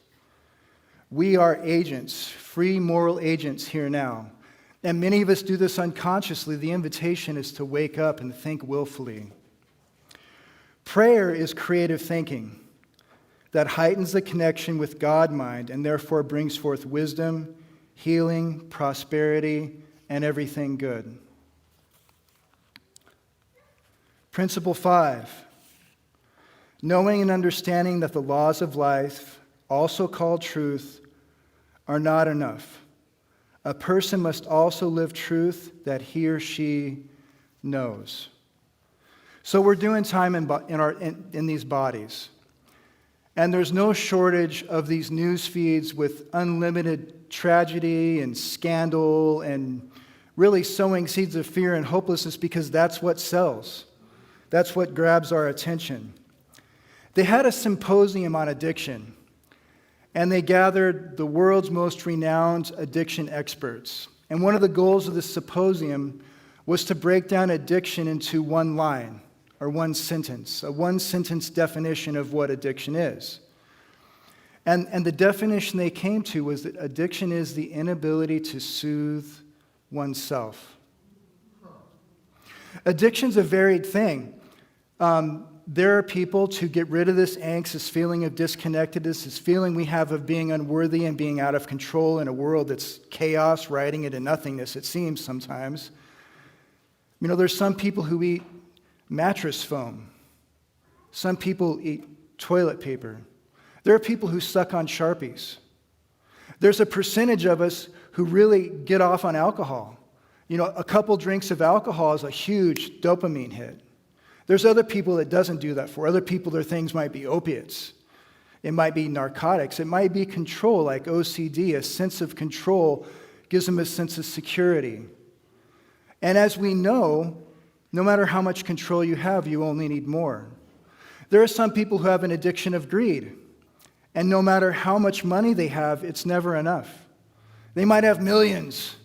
We are agents, free moral agents here now. And many of us do this unconsciously. The invitation is to wake up and think willfully. Prayer is creative thinking that heightens the connection with God mind and therefore brings forth wisdom, healing, prosperity, and everything good. Principle 5. Knowing and understanding that the laws of life, also called truth, are not enough. A person must also live truth that he or she knows. So we're doing time in these bodies. And there's no shortage of these news feeds with unlimited tragedy and scandal and really sowing seeds of fear and hopelessness because that's what sells. That's what grabs our attention. They had a symposium on addiction, and they gathered the world's most renowned addiction experts. And one of the goals of this symposium was to break down addiction into one line or one sentence, a one-sentence definition of what addiction is. And the definition they came to was that addiction is the inability to soothe oneself. Addiction's a varied thing. There are people to get rid of this angst, this feeling of disconnectedness, this feeling we have of being unworthy and being out of control in a world that's chaos, riding into nothingness, it seems sometimes. You know, there's some people who eat mattress foam. Some people eat toilet paper. There are people who suck on Sharpies. There's a percentage of us who really get off on alcohol. You know, a couple drinks of alcohol is a huge dopamine hit. There's other people that doesn't do that for. Other people, their things might be opiates. It might be narcotics. It might be control, like OCD. A sense of control gives them a sense of security. And as we know, no matter how much control you have, you only need more. There are some people who have an addiction of greed. And no matter how much money they have, it's never enough. They might have millions,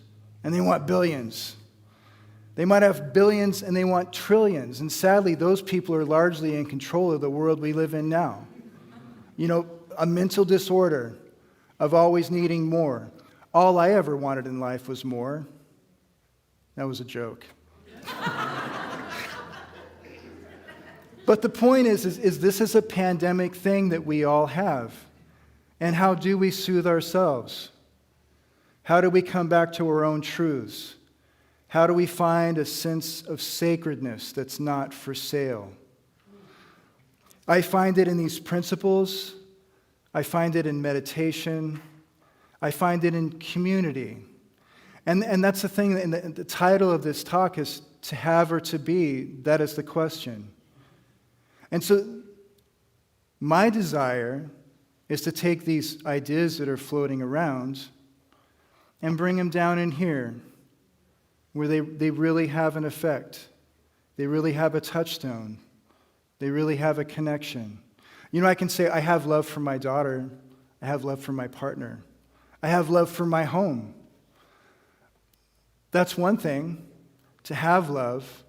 and they want billions. They might have billions and they want trillions. And sadly, those people are largely in control of the world we live in now. You know, a mental disorder of always needing more. All I ever wanted in life was more. That was a joke. But the point is this is a pandemic thing that we all have. And how do we soothe ourselves? How do we come back to our own truths? How do we find a sense of sacredness that's not for sale? I find it in these principles. I find it in meditation. I find it in community. And that's the thing, and the title of this talk is to have or to be. That is the question. And so my desire is to take these ideas that are floating around and bring them down in here where they really have an effect. They really have a touchstone. They really have a connection. You know, I can say, I have love for my daughter. I have love for my partner. I have love for my home. That's one thing, to have love,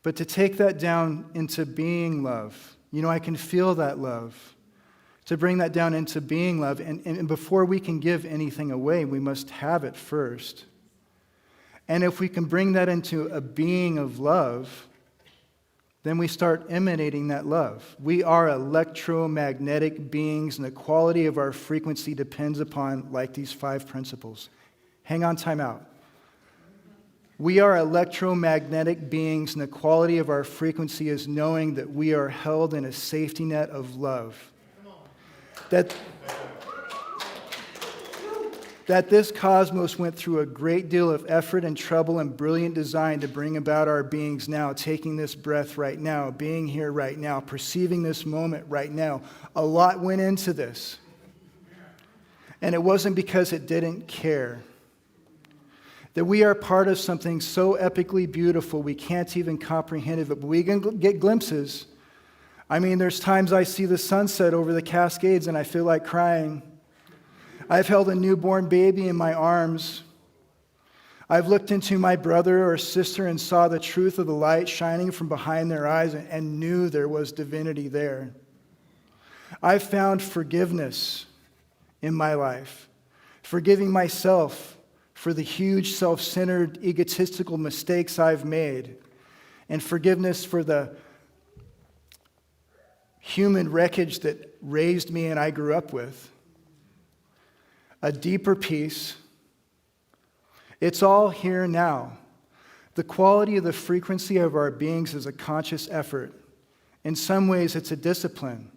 but to take that down into being love. You know, I can feel that love. To bring that down into being love. And before we can give anything away, we must have it first. And if we can bring that into a being of love, then we start emanating that love. We are electromagnetic beings, and the quality of our frequency depends upon, like these 5 principles. Hang on, time out. We are electromagnetic beings, and the quality of our frequency is knowing that we are held in a safety net of love. That this cosmos went through a great deal of effort and trouble and brilliant design to bring about our beings now, taking this breath right now, being here right now, perceiving this moment right now. A lot went into this. And it wasn't because it didn't care. That we are part of something so epically beautiful we can't even comprehend it, but we can get glimpses. I mean, there's times I see the sunset over the Cascades and I feel like crying. I've held a newborn baby in my arms. I've looked into my brother or sister and saw the truth of the light shining from behind their eyes and knew there was divinity there. I've found forgiveness in my life, forgiving myself for the huge self-centered, egotistical mistakes I've made, and forgiveness for the human wreckage that raised me and I grew up with. A deeper peace. It's all here now. The quality of the frequency of our beings is a conscious effort. In some ways, it's a discipline.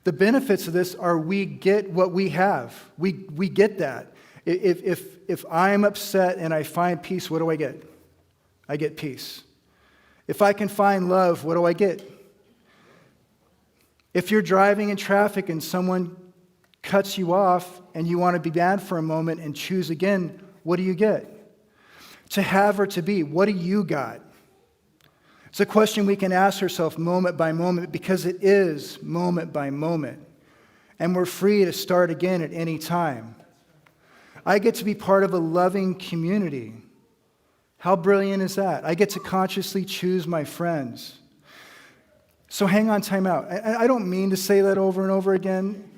The benefits of this are we get what we have. We get that. If I'm upset and I find peace, what do I get? I get peace. If I can find love, what do I get? If you're driving in traffic and someone cuts you off and you want to be mad for a moment and choose again, what do you get? To have or to be, what do you got? It's a question we can ask ourselves moment by moment because it is moment by moment. And we're free to start again at any time. I get to be part of a loving community. How brilliant is that? I get to consciously choose my friends. So hang on, time out. I don't mean to say that over and over again.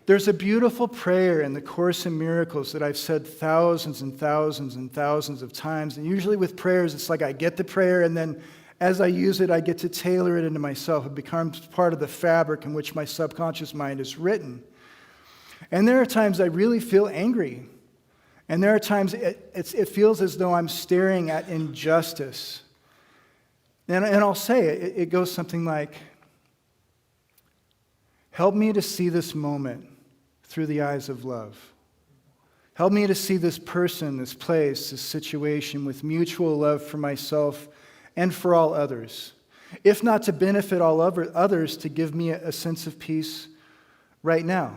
There's a beautiful prayer in the Course in Miracles that I've said thousands and thousands and thousands of times. And usually with prayers, it's like I get the prayer, and then as I use it, I get to tailor it into myself. It becomes part of the fabric in which my subconscious mind is written. And there are times I really feel angry. And there are times it feels as though I'm staring at injustice. And I'll say it goes something like, help me to see this moment through the eyes of love. Help me to see this person, this place, this situation with mutual love for myself and for all others. If not to benefit all others, to give me a sense of peace right now.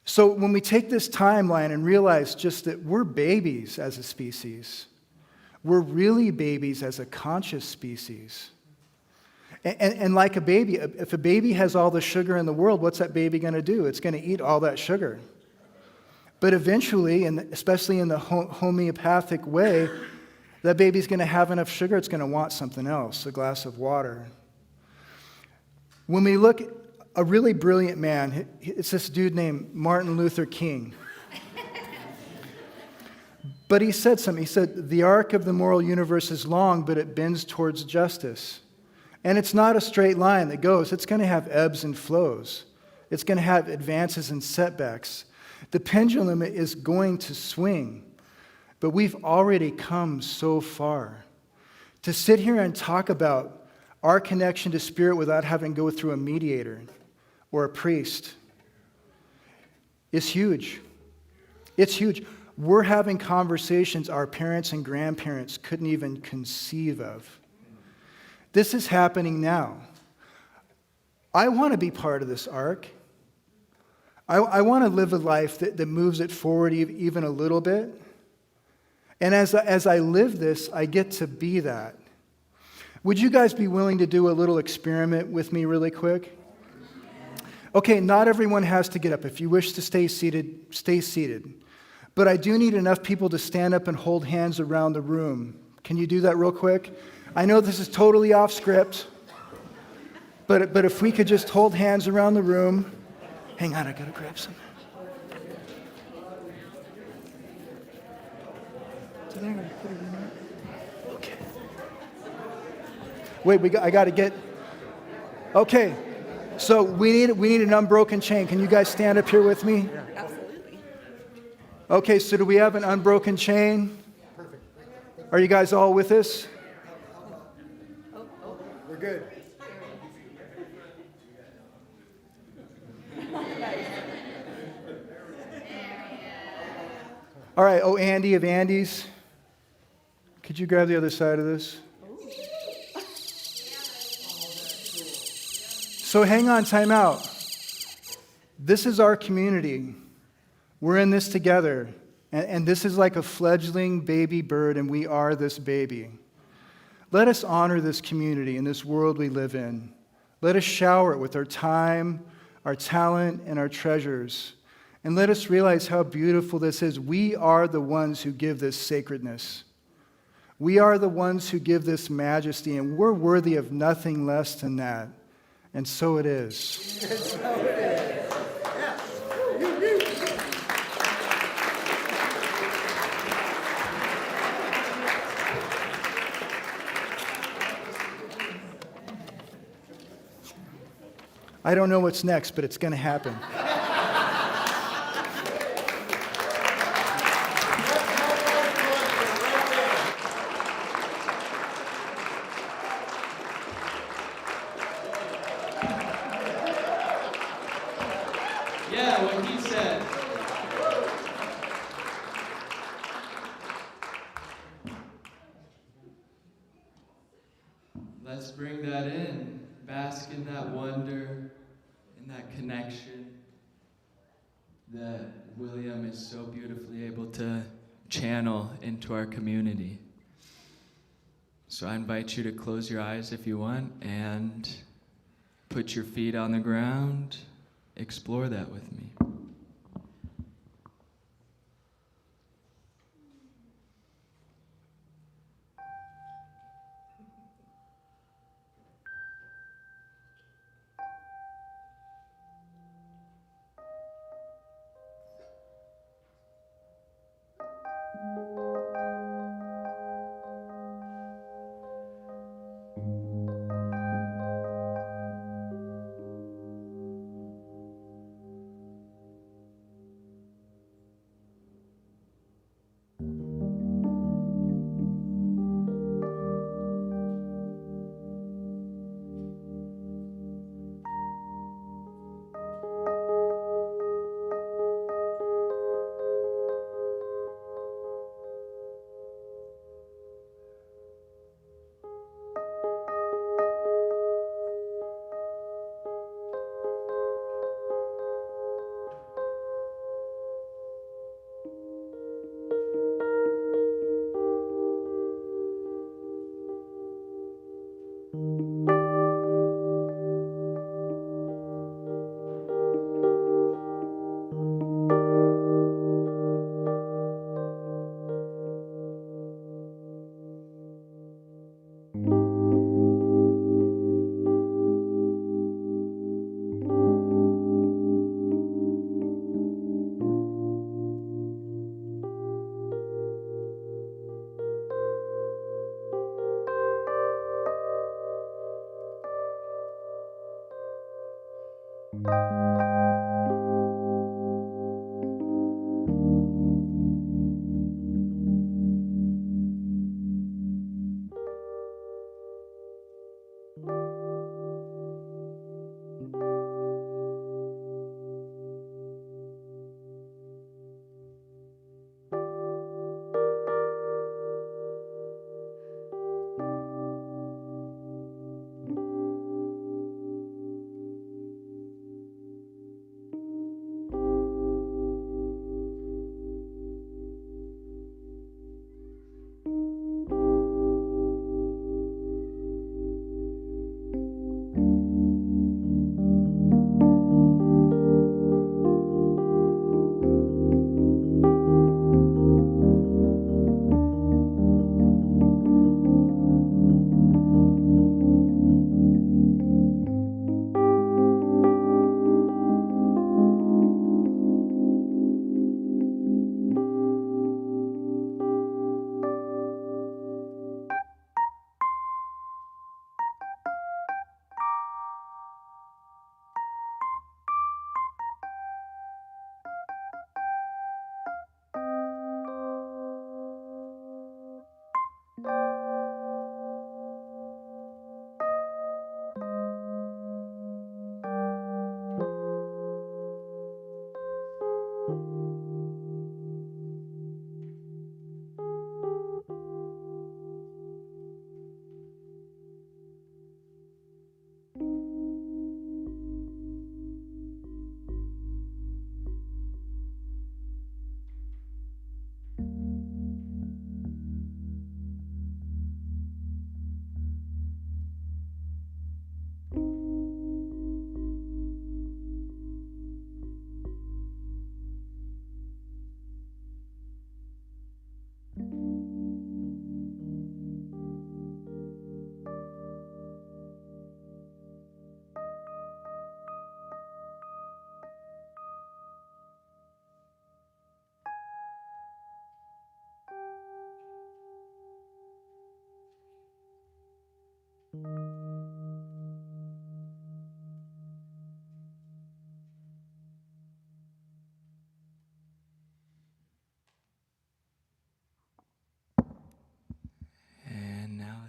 So when we take this timeline and realize just that we're babies as a species, we're really babies as a conscious species. And like a baby, if a baby has all the sugar in the world, what's that baby going to do? It's going to eat all that sugar. But eventually, and especially in the homeopathic way, that baby's going to have enough sugar, it's going to want something else, a glass of water. When we look at a really brilliant man, it's this dude named Martin Luther King. But he said something. He said, the arc of the moral universe is long, but it bends towards justice. And it's not a straight line that goes. It's going to have ebbs and flows. It's going to have advances and setbacks. The pendulum is going to swing. But we've already come so far. To sit here and talk about our connection to spirit without having to go through a mediator or a priest is huge. It's huge. We're having conversations our parents and grandparents couldn't even conceive of. This is happening now. I want to be part of this arc. I want to live a life that moves it forward even a little bit. And as I live this, I get to be that. Would you guys be willing to do a little experiment with me really quick? Okay, not everyone has to get up. If you wish to stay seated, stay seated. But I do need enough people to stand up and hold hands around the room. Can you do that real quick? I know this is totally off script, but if we could just hold hands around the room. Hang on, I gotta grab some. Okay. Wait, I gotta get. Okay, so we need an unbroken chain. Can you guys stand up here with me? Absolutely. Okay, so do we have an unbroken chain? Perfect. Are you guys all with us? We're good. All right, oh, Andy of Andy's, could you grab the other side of this? So hang on, time out. This is our community. We're in this together. And this is like a fledgling baby bird, and we are this baby. Let us honor this community and this world we live in. Let us shower it with our time, our talent, and our treasures. And let us realize how beautiful this is. We are the ones who give this sacredness. We are the ones who give this majesty, and we're worthy of nothing less than that. And so it is. And so it is. I don't know what's next, but it's going to happen. Yeah, what he said. Let's bring that in. Bask in that wonder, in that connection that William is so beautifully able to channel into our community. So I invite you to close your eyes if you want and put your feet on the ground. Explore that with me.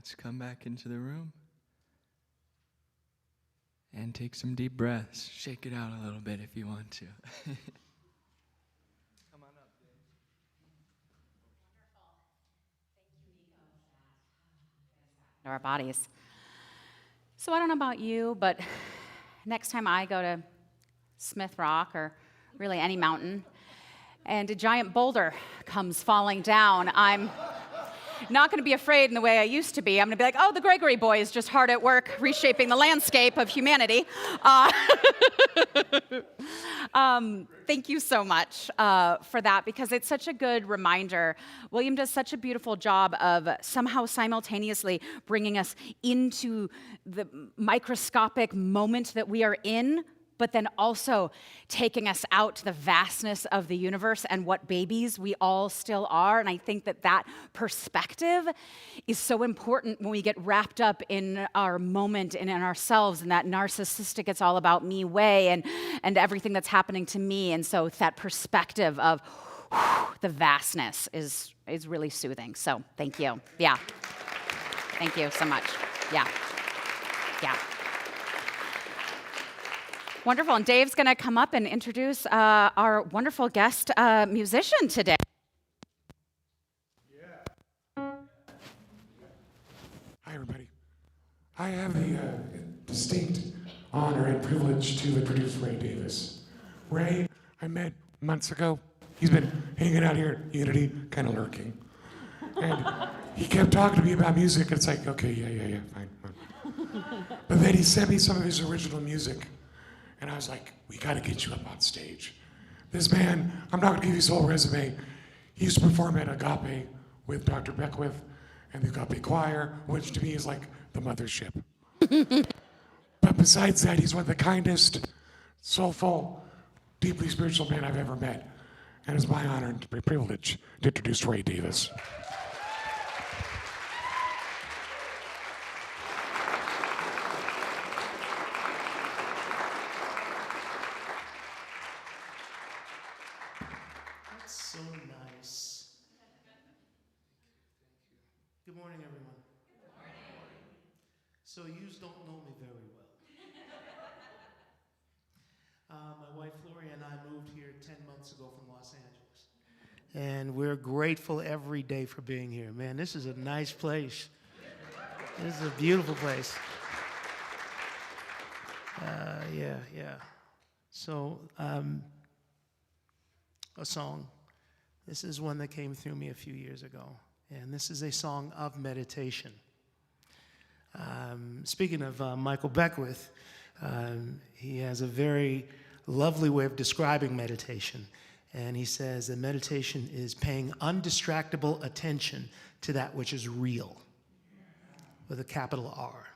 let's come back into the room. And take some deep breaths. Shake it out a little bit if you want to. Our bodies. So I don't know about you, but next time I go to Smith Rock or really any mountain and a giant boulder comes falling down, I'm not going to be afraid in the way I used to be. I'm going to be like, oh, the Gregory boy is just hard at work reshaping the landscape of humanity. Thank you so much for that, because it's such a good reminder. William does such a beautiful job of somehow simultaneously bringing us into the microscopic moment that we are in, but then also taking us out to the vastness of the universe and what babies we all still are. And I think that that perspective is so important when we get wrapped up in our moment and in ourselves and that narcissistic, it's all about me way and everything that's happening to me. And so that perspective of the vastness is really soothing. So thank you. Yeah. Thank you so much. Yeah. Yeah. Wonderful. And Dave's going to come up and introduce our wonderful guest musician today. Hi, everybody. I have the distinct honor and privilege to introduce Ray Davis. Ray, I met months ago. He's been hanging out here at Unity, kind of lurking. And he kept talking to me about music. It's like, okay, yeah, fine. But then he sent me some of his original music. And I was like, we got to get you up on stage. This man, I'm not going to give you his whole resume. He used to perform at Agape with Dr. Beckwith and the Agape Choir, which to me is like the mothership. But besides that, he's one of the kindest, soulful, deeply spiritual men I've ever met. And it's my honor and privilege to introduce Ray Davis. So nice. Good morning, everyone. Good morning. So you don't know me very well. My wife Lori and I moved here 10 months ago from Los Angeles. And we're grateful every day for being here. Man, this is a nice place. This is a beautiful place. Yeah. So, a song. This is one that came through me a few years ago, and this is a song of meditation. Speaking of Michael Beckwith, he has a very lovely way of describing meditation, and he says that meditation is paying undistractable attention to that which is real, with a capital R.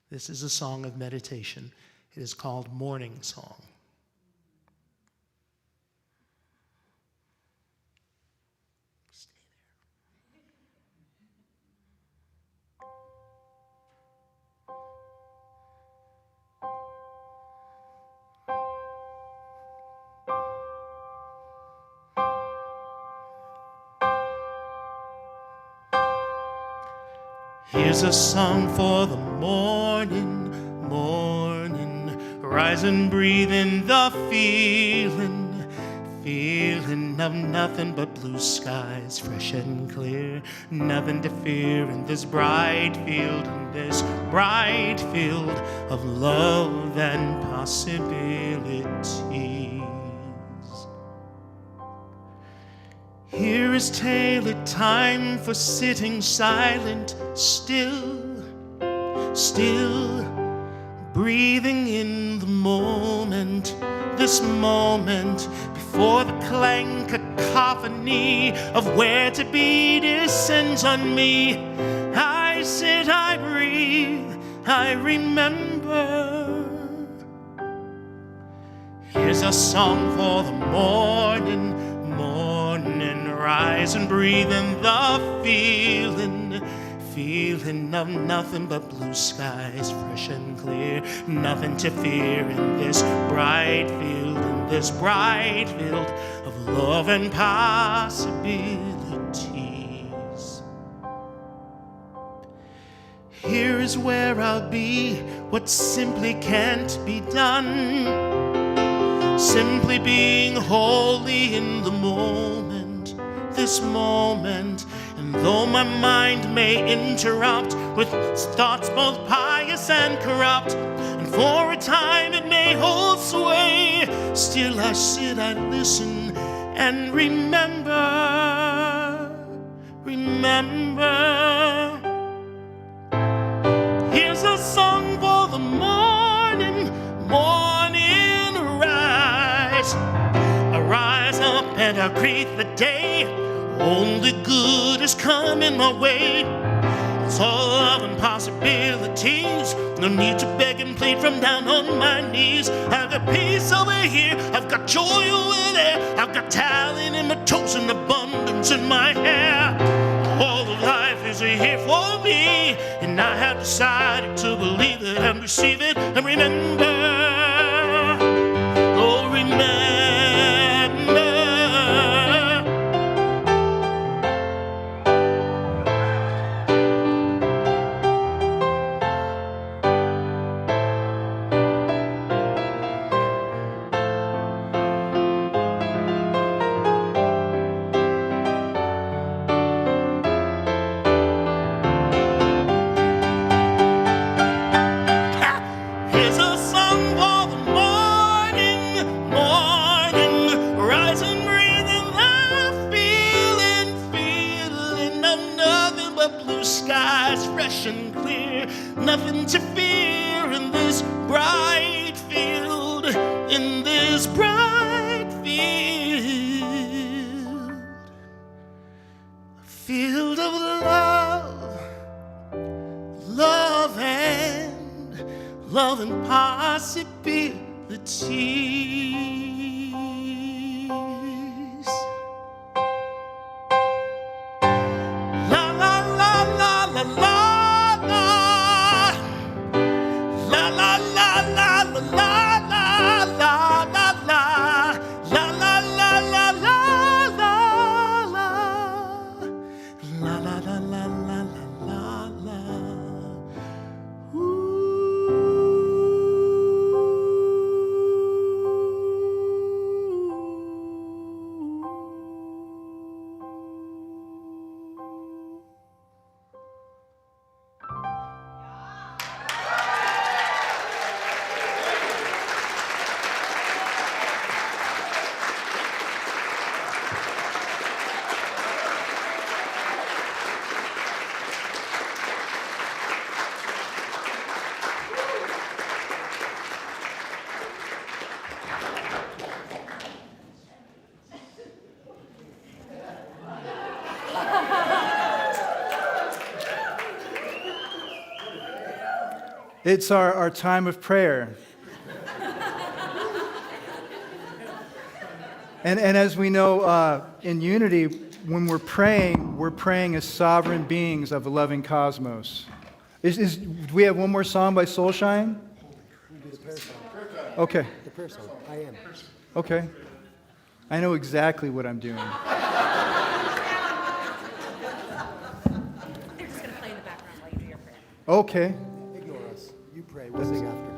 This is a song of meditation. It is called Morning Song. Here's a song for the morning, rise and breathe in the feeling of nothing but blue skies, fresh and clear, nothing to fear in this bright field, of love and possibilities. Here is tailored time for sitting silent, still, breathing in the moment, this moment, before the clang cacophony of where to be descends on me. I sit, I breathe, I remember. Here's a song for the morning, rise and breathe in the feeling of nothing but blue skies, fresh and clear, nothing to fear in this bright field of love and possibilities. Here is where I'll be, what simply can't be done. Simply being holy in the moment, this moment. And though my mind may interrupt with thoughts both pious and corrupt, and for a time it may hold sway, still I sit, I listen, and remember. Here's a song for the morning rise. I rise up and I greet the day. Only good is coming my way. It's all love and possibilities. No need to beg and plead from down on my knees. I've got peace over here, I've got joy over there. I've got talent in my toes and abundance in my hair. All of life is here for me, and I have decided to believe it and receive it and remember. Oh, remember. Here's a song for the morning rise and breathe in the feeling of nothing but blue skies, fresh and clear, nothing to fear in this bright field, in this bright field, a field of love and possibilities. La la la la la la la. La la la la la la la la la la. La la la la la la la. La la la la la la la. It's our time of prayer. And as we know, in unity, when we're praying as sovereign beings of the loving cosmos. Do we have one more song by Soulshine? The prayer song. Okay. The prayer song. I am. Okay. I know exactly what I'm doing. They're just going to play in the background while you do your prayer. Okay. Ignore us. You pray. We'll sing after.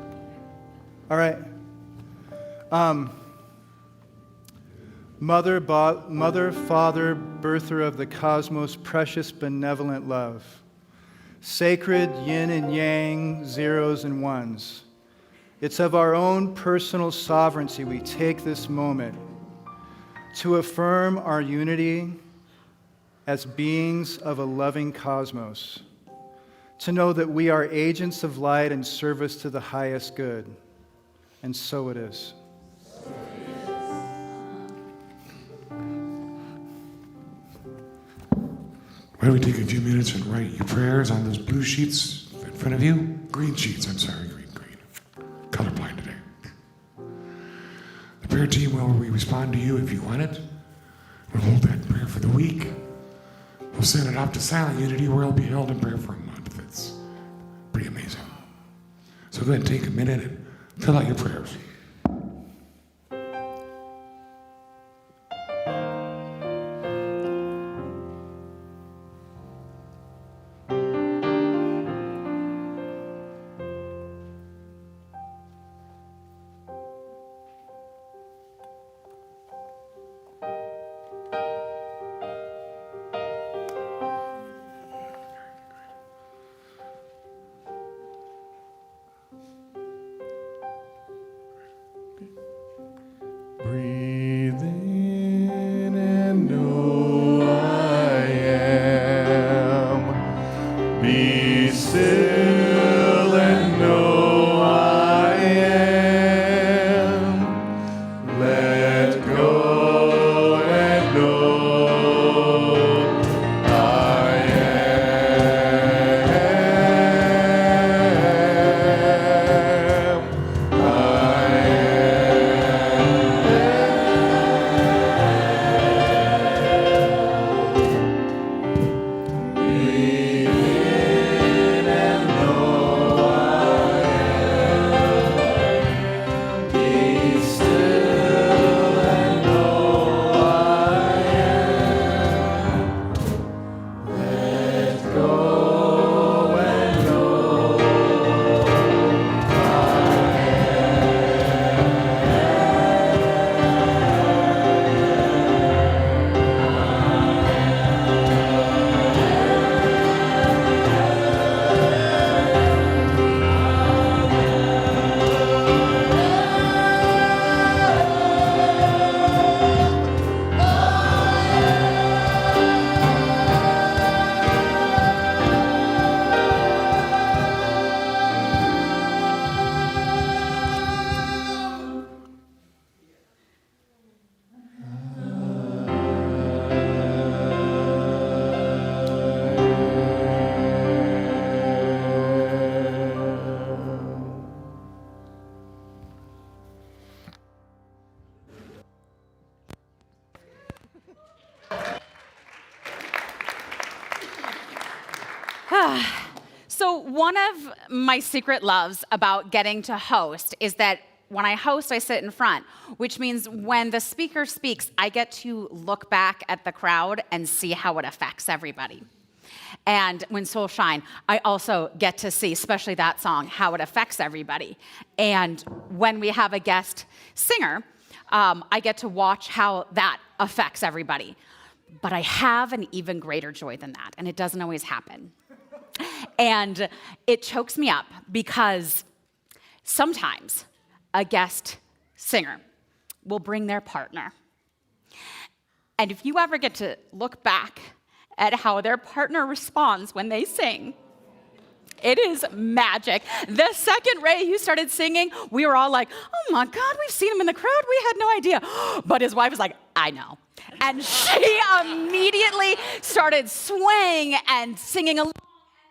All right. Mother, Father, birther of the cosmos, precious, benevolent love. Sacred yin and yang, zeros and ones. It's of our own personal sovereignty we take this moment to affirm our unity as beings of a loving cosmos, to know that we are agents of light and service to the highest good. And so it is. Why don't we take a few minutes and write your prayers on those blue sheets in front of you? Green sheets, I'm sorry, green. Colorblind today. The prayer team will respond to you if you want it. We'll hold that prayer for the week. We'll send it out to Silent Unity where it'll be held in prayer for a month. It's pretty amazing. So go ahead and take a minute and fill out your prayers. So one of my secret loves about getting to host is that when I host, I sit in front, which means when the speaker speaks, I get to look back at the crowd and see how it affects everybody. And when Soul Shine, I also get to see, especially that song, how it affects everybody. And when we have a guest singer, I get to watch how that affects everybody. But I have an even greater joy than that, and it doesn't always happen. And it chokes me up because sometimes a guest singer will bring their partner. And if you ever get to look back at how their partner responds when they sing, it is magic. The second Ray Hughes started singing, we were all like, oh my God, we've seen him in the crowd. We had no idea. But his wife was like, I know. And she immediately started swaying and singing along.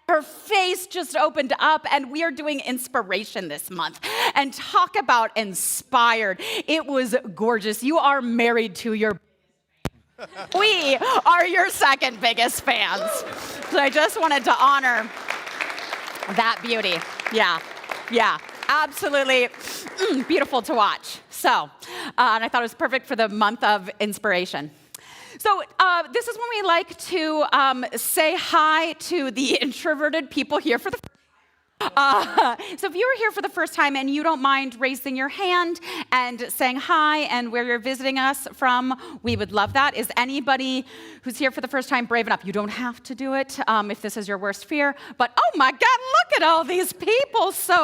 Her face just opened up, and we are doing inspiration this month. And talk about inspired. It was gorgeous. You are married to your... We are your second biggest fans. So I just wanted to honor that beauty. Yeah, absolutely beautiful to watch. So, and I thought it was perfect for the month of inspiration. So this is when we like to say hi to the introverted people here for the first time. So if you were here for the first time and you don't mind raising your hand and saying hi and where you're visiting us from, we would love that. Is anybody who's here for the first time brave enough? You don't have to do it if this is your worst fear. But oh my God, look at all these people. So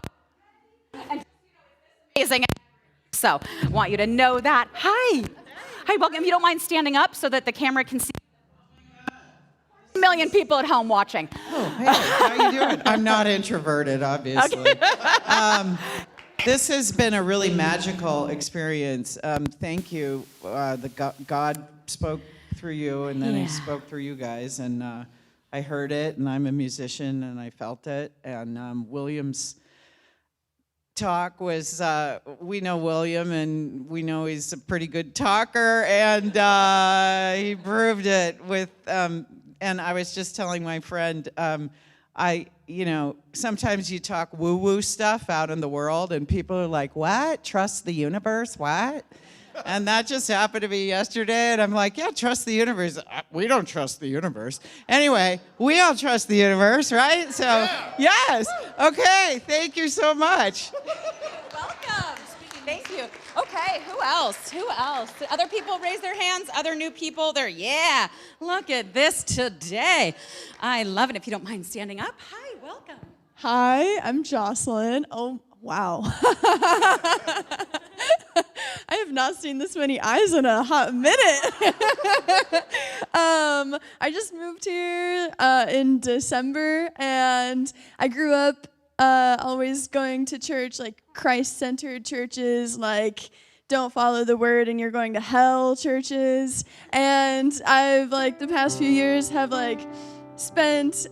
amazing. So I want you to know that. Hi, welcome. If you don't mind standing up so that the camera can see. A million people at home watching. Oh, hey, how you doing? I'm not introverted, obviously. Okay. This has been a really magical experience. Thank you. God spoke through you, and then He spoke through you guys, and I heard it, and I'm a musician, and I felt it. And William's talk was, we know William, and we know he's a pretty good talker, and he proved it with, and I was just telling my friend, sometimes you talk woo-woo stuff out in the world, and people are like, what? Trust the universe? What? And that just happened to me yesterday, and I'm like, yeah, trust the universe. We don't trust the universe. Anyway, we all trust the universe, right? So, yes. Okay, thank you so much. Welcome. Thank you. Okay, who else? Did other people raise their hands? Other new people? Yeah, look at this today. I love it. If you don't mind standing up. Hi, welcome. Hi, I'm Jocelyn. Oh, wow. I have not seen this many eyes in a hot minute. I just moved here in December, and I grew up always going to church, like Christ-centered churches, like don't follow the word and you're going to hell churches. And I've the past few years have spent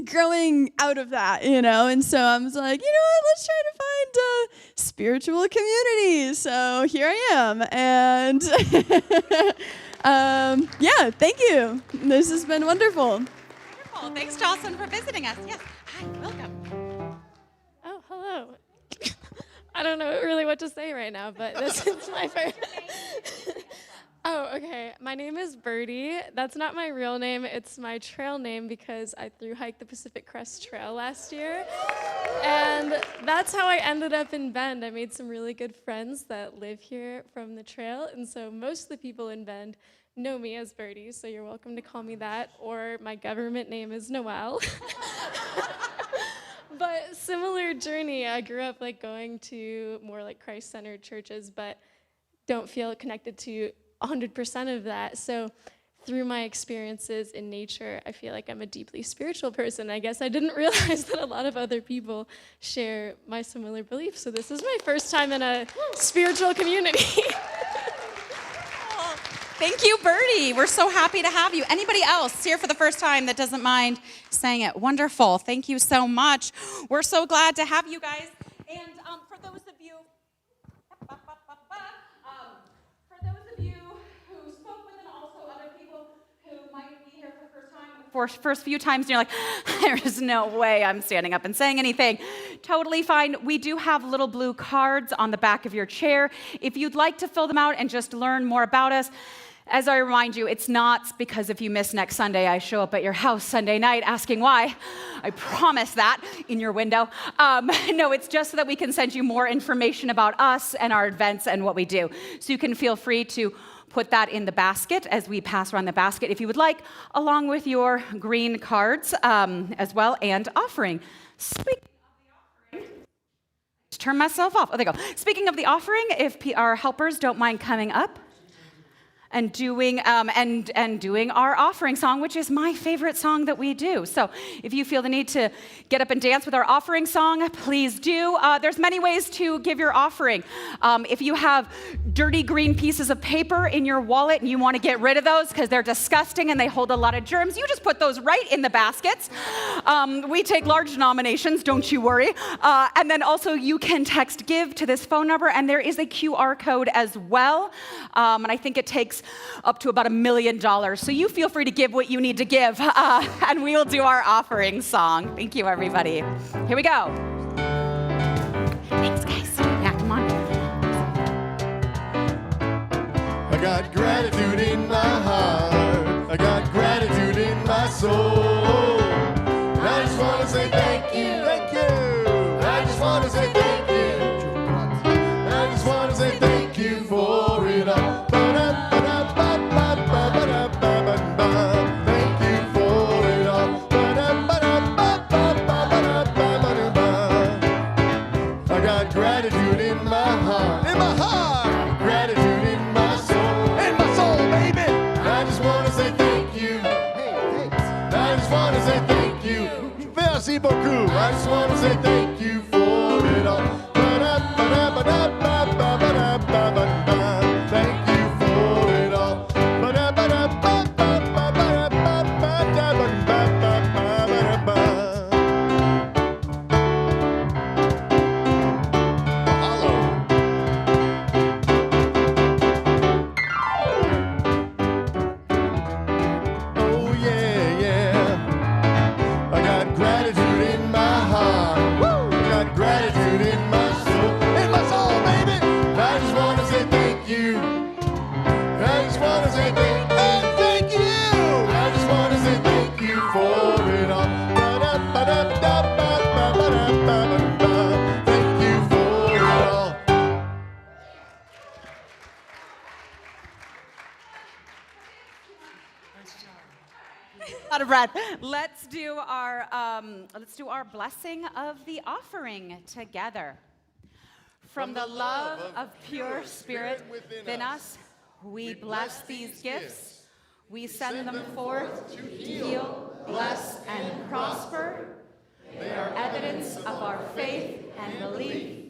growing out of that, and so I was like, what, let's try to find a spiritual community. So here I am, and thank you. This has been wonderful. Wonderful. Thanks, Jocelyn, for visiting us. Yes. Hi, welcome. Oh, hello. I don't know really what to say right now, but this is my first. Oh, okay. My name is Birdie. That's not my real name. It's my trail name because I thru-hiked the Pacific Crest Trail last year. And that's how I ended up in Bend. I made some really good friends that live here from the trail. And so most of the people in Bend know me as Birdie, so you're welcome to call me that. Or my government name is Noelle. But similar journey. I grew up going to more Christ-centered churches, but don't feel connected to 100% of that. So through my experiences in nature, I feel like I'm a deeply spiritual person. I guess I didn't realize that a lot of other people share my similar beliefs. So this is my first time in a spiritual community. Thank you, Birdie. We're so happy to have you. Anybody else here for the first time that doesn't mind saying it? Wonderful. Thank you so much. We're so glad to have you guys. And for those of you who spoke with and also first few times and you're like, there is no way I'm standing up and saying anything, totally fine. We do have little blue cards on the back of your chair. If you'd like to fill them out and just learn more about us, as I remind you, it's not because if you miss next Sunday, I show up at your house Sunday night asking why. I promise that in your window. No, it's just so that we can send you more information about us and our events and what we do. So you can feel free to put that in the basket as we pass around the basket if you would like, along with your green cards as well and offering. Speaking of the offering, turn myself off. Oh, there you go. Speaking of the offering, if our helpers don't mind coming up and doing doing our offering song, which is my favorite song that we do. So if you feel the need to get up and dance with our offering song, please do. There's many ways to give your offering. If you have dirty green pieces of paper in your wallet and you want to get rid of those because they're disgusting and they hold a lot of germs, you just put those right in the baskets. We take large denominations, don't you worry. And then also you can text GIVE to this phone number, and there is a QR code as well. And I think it takes up to about $1 million. So you feel free to give what you need to give, and we will do our offering song. Thank you, everybody. Here we go. Thanks, guys. Yeah, come on. I got gratitude in my heart. I got gratitude in my soul. And I just want to say thank you. Thank you. I just want to say thank you. I just want to say thank you for it all. Thank you for it all. I got gratitude in my heart. In my heart. Gratitude in my soul. In my soul, baby. I just want to say thank you. Hey, thanks. I just want to say thank you. Merci beaucoup. I just want to say thank you for it all. Thank you for it all. Oh yeah, yeah. I got gratitude in my heart. Woo! I got gratitude in my soul. In my soul, baby. I just want to say thank you. I just want to say thank you. Thank you. I just want to say thank you for it all. Thank you for it all. Out of breath. Let's do our blessing of the offering together. From the love of pure spirit within us, we bless these gifts. We send them forth to heal, bless, and prosper. They are evidence of our faith and belief.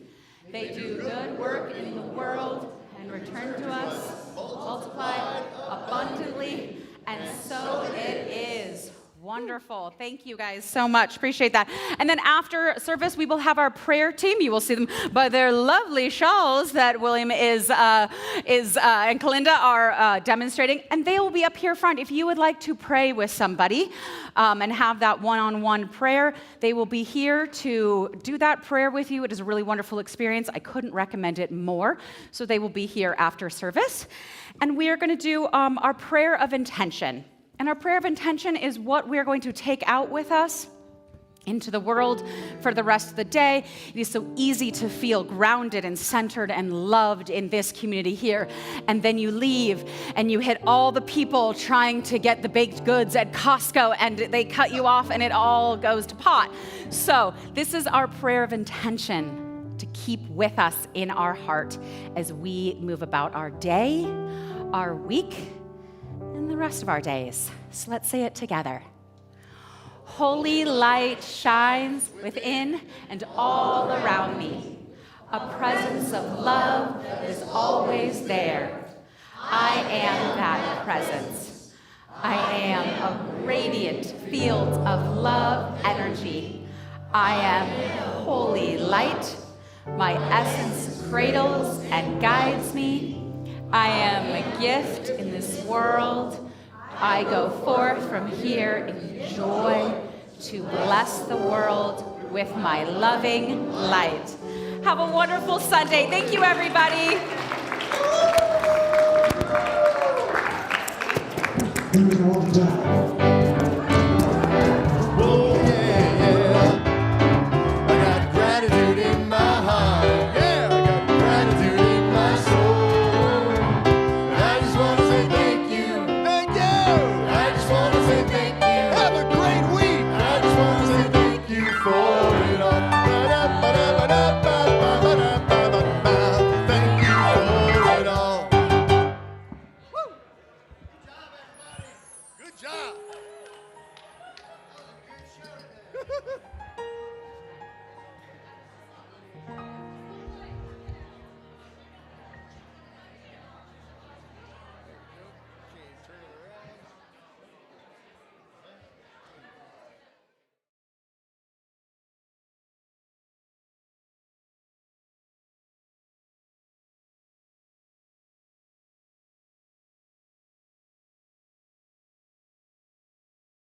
They do good work in the world and return to us, multiplied abundantly, and so it is. Wonderful. Thank you guys so much. Appreciate that. And then after service, we will have our prayer team. You will see them by their lovely shawls that William and Kalinda are demonstrating. And they will be up here front. If you would like to pray with somebody and have that one-on-one prayer, they will be here to do that prayer with you. It is a really wonderful experience. I couldn't recommend it more. So they will be here after service. And we are going to do our prayer of intention. And our prayer of intention is what we're going to take out with us into the world for the rest of the day. It is so easy to feel grounded and centered and loved in this community here. And then you leave and you hit all the people trying to get the baked goods at Costco and they cut you off and it all goes to pot. So this is our prayer of intention to keep with us in our heart as we move about our day, our week, and the rest of our days. So let's say it together. Holy light shines within and all around me. A presence of love is always there. I am that presence. I am a radiant field of love energy. I am holy light. My essence cradles and guides me. I am a gift in this world. I go forth from here in joy to bless the world with my loving light. Have a wonderful Sunday. Thank you, everybody. Here we go all the time.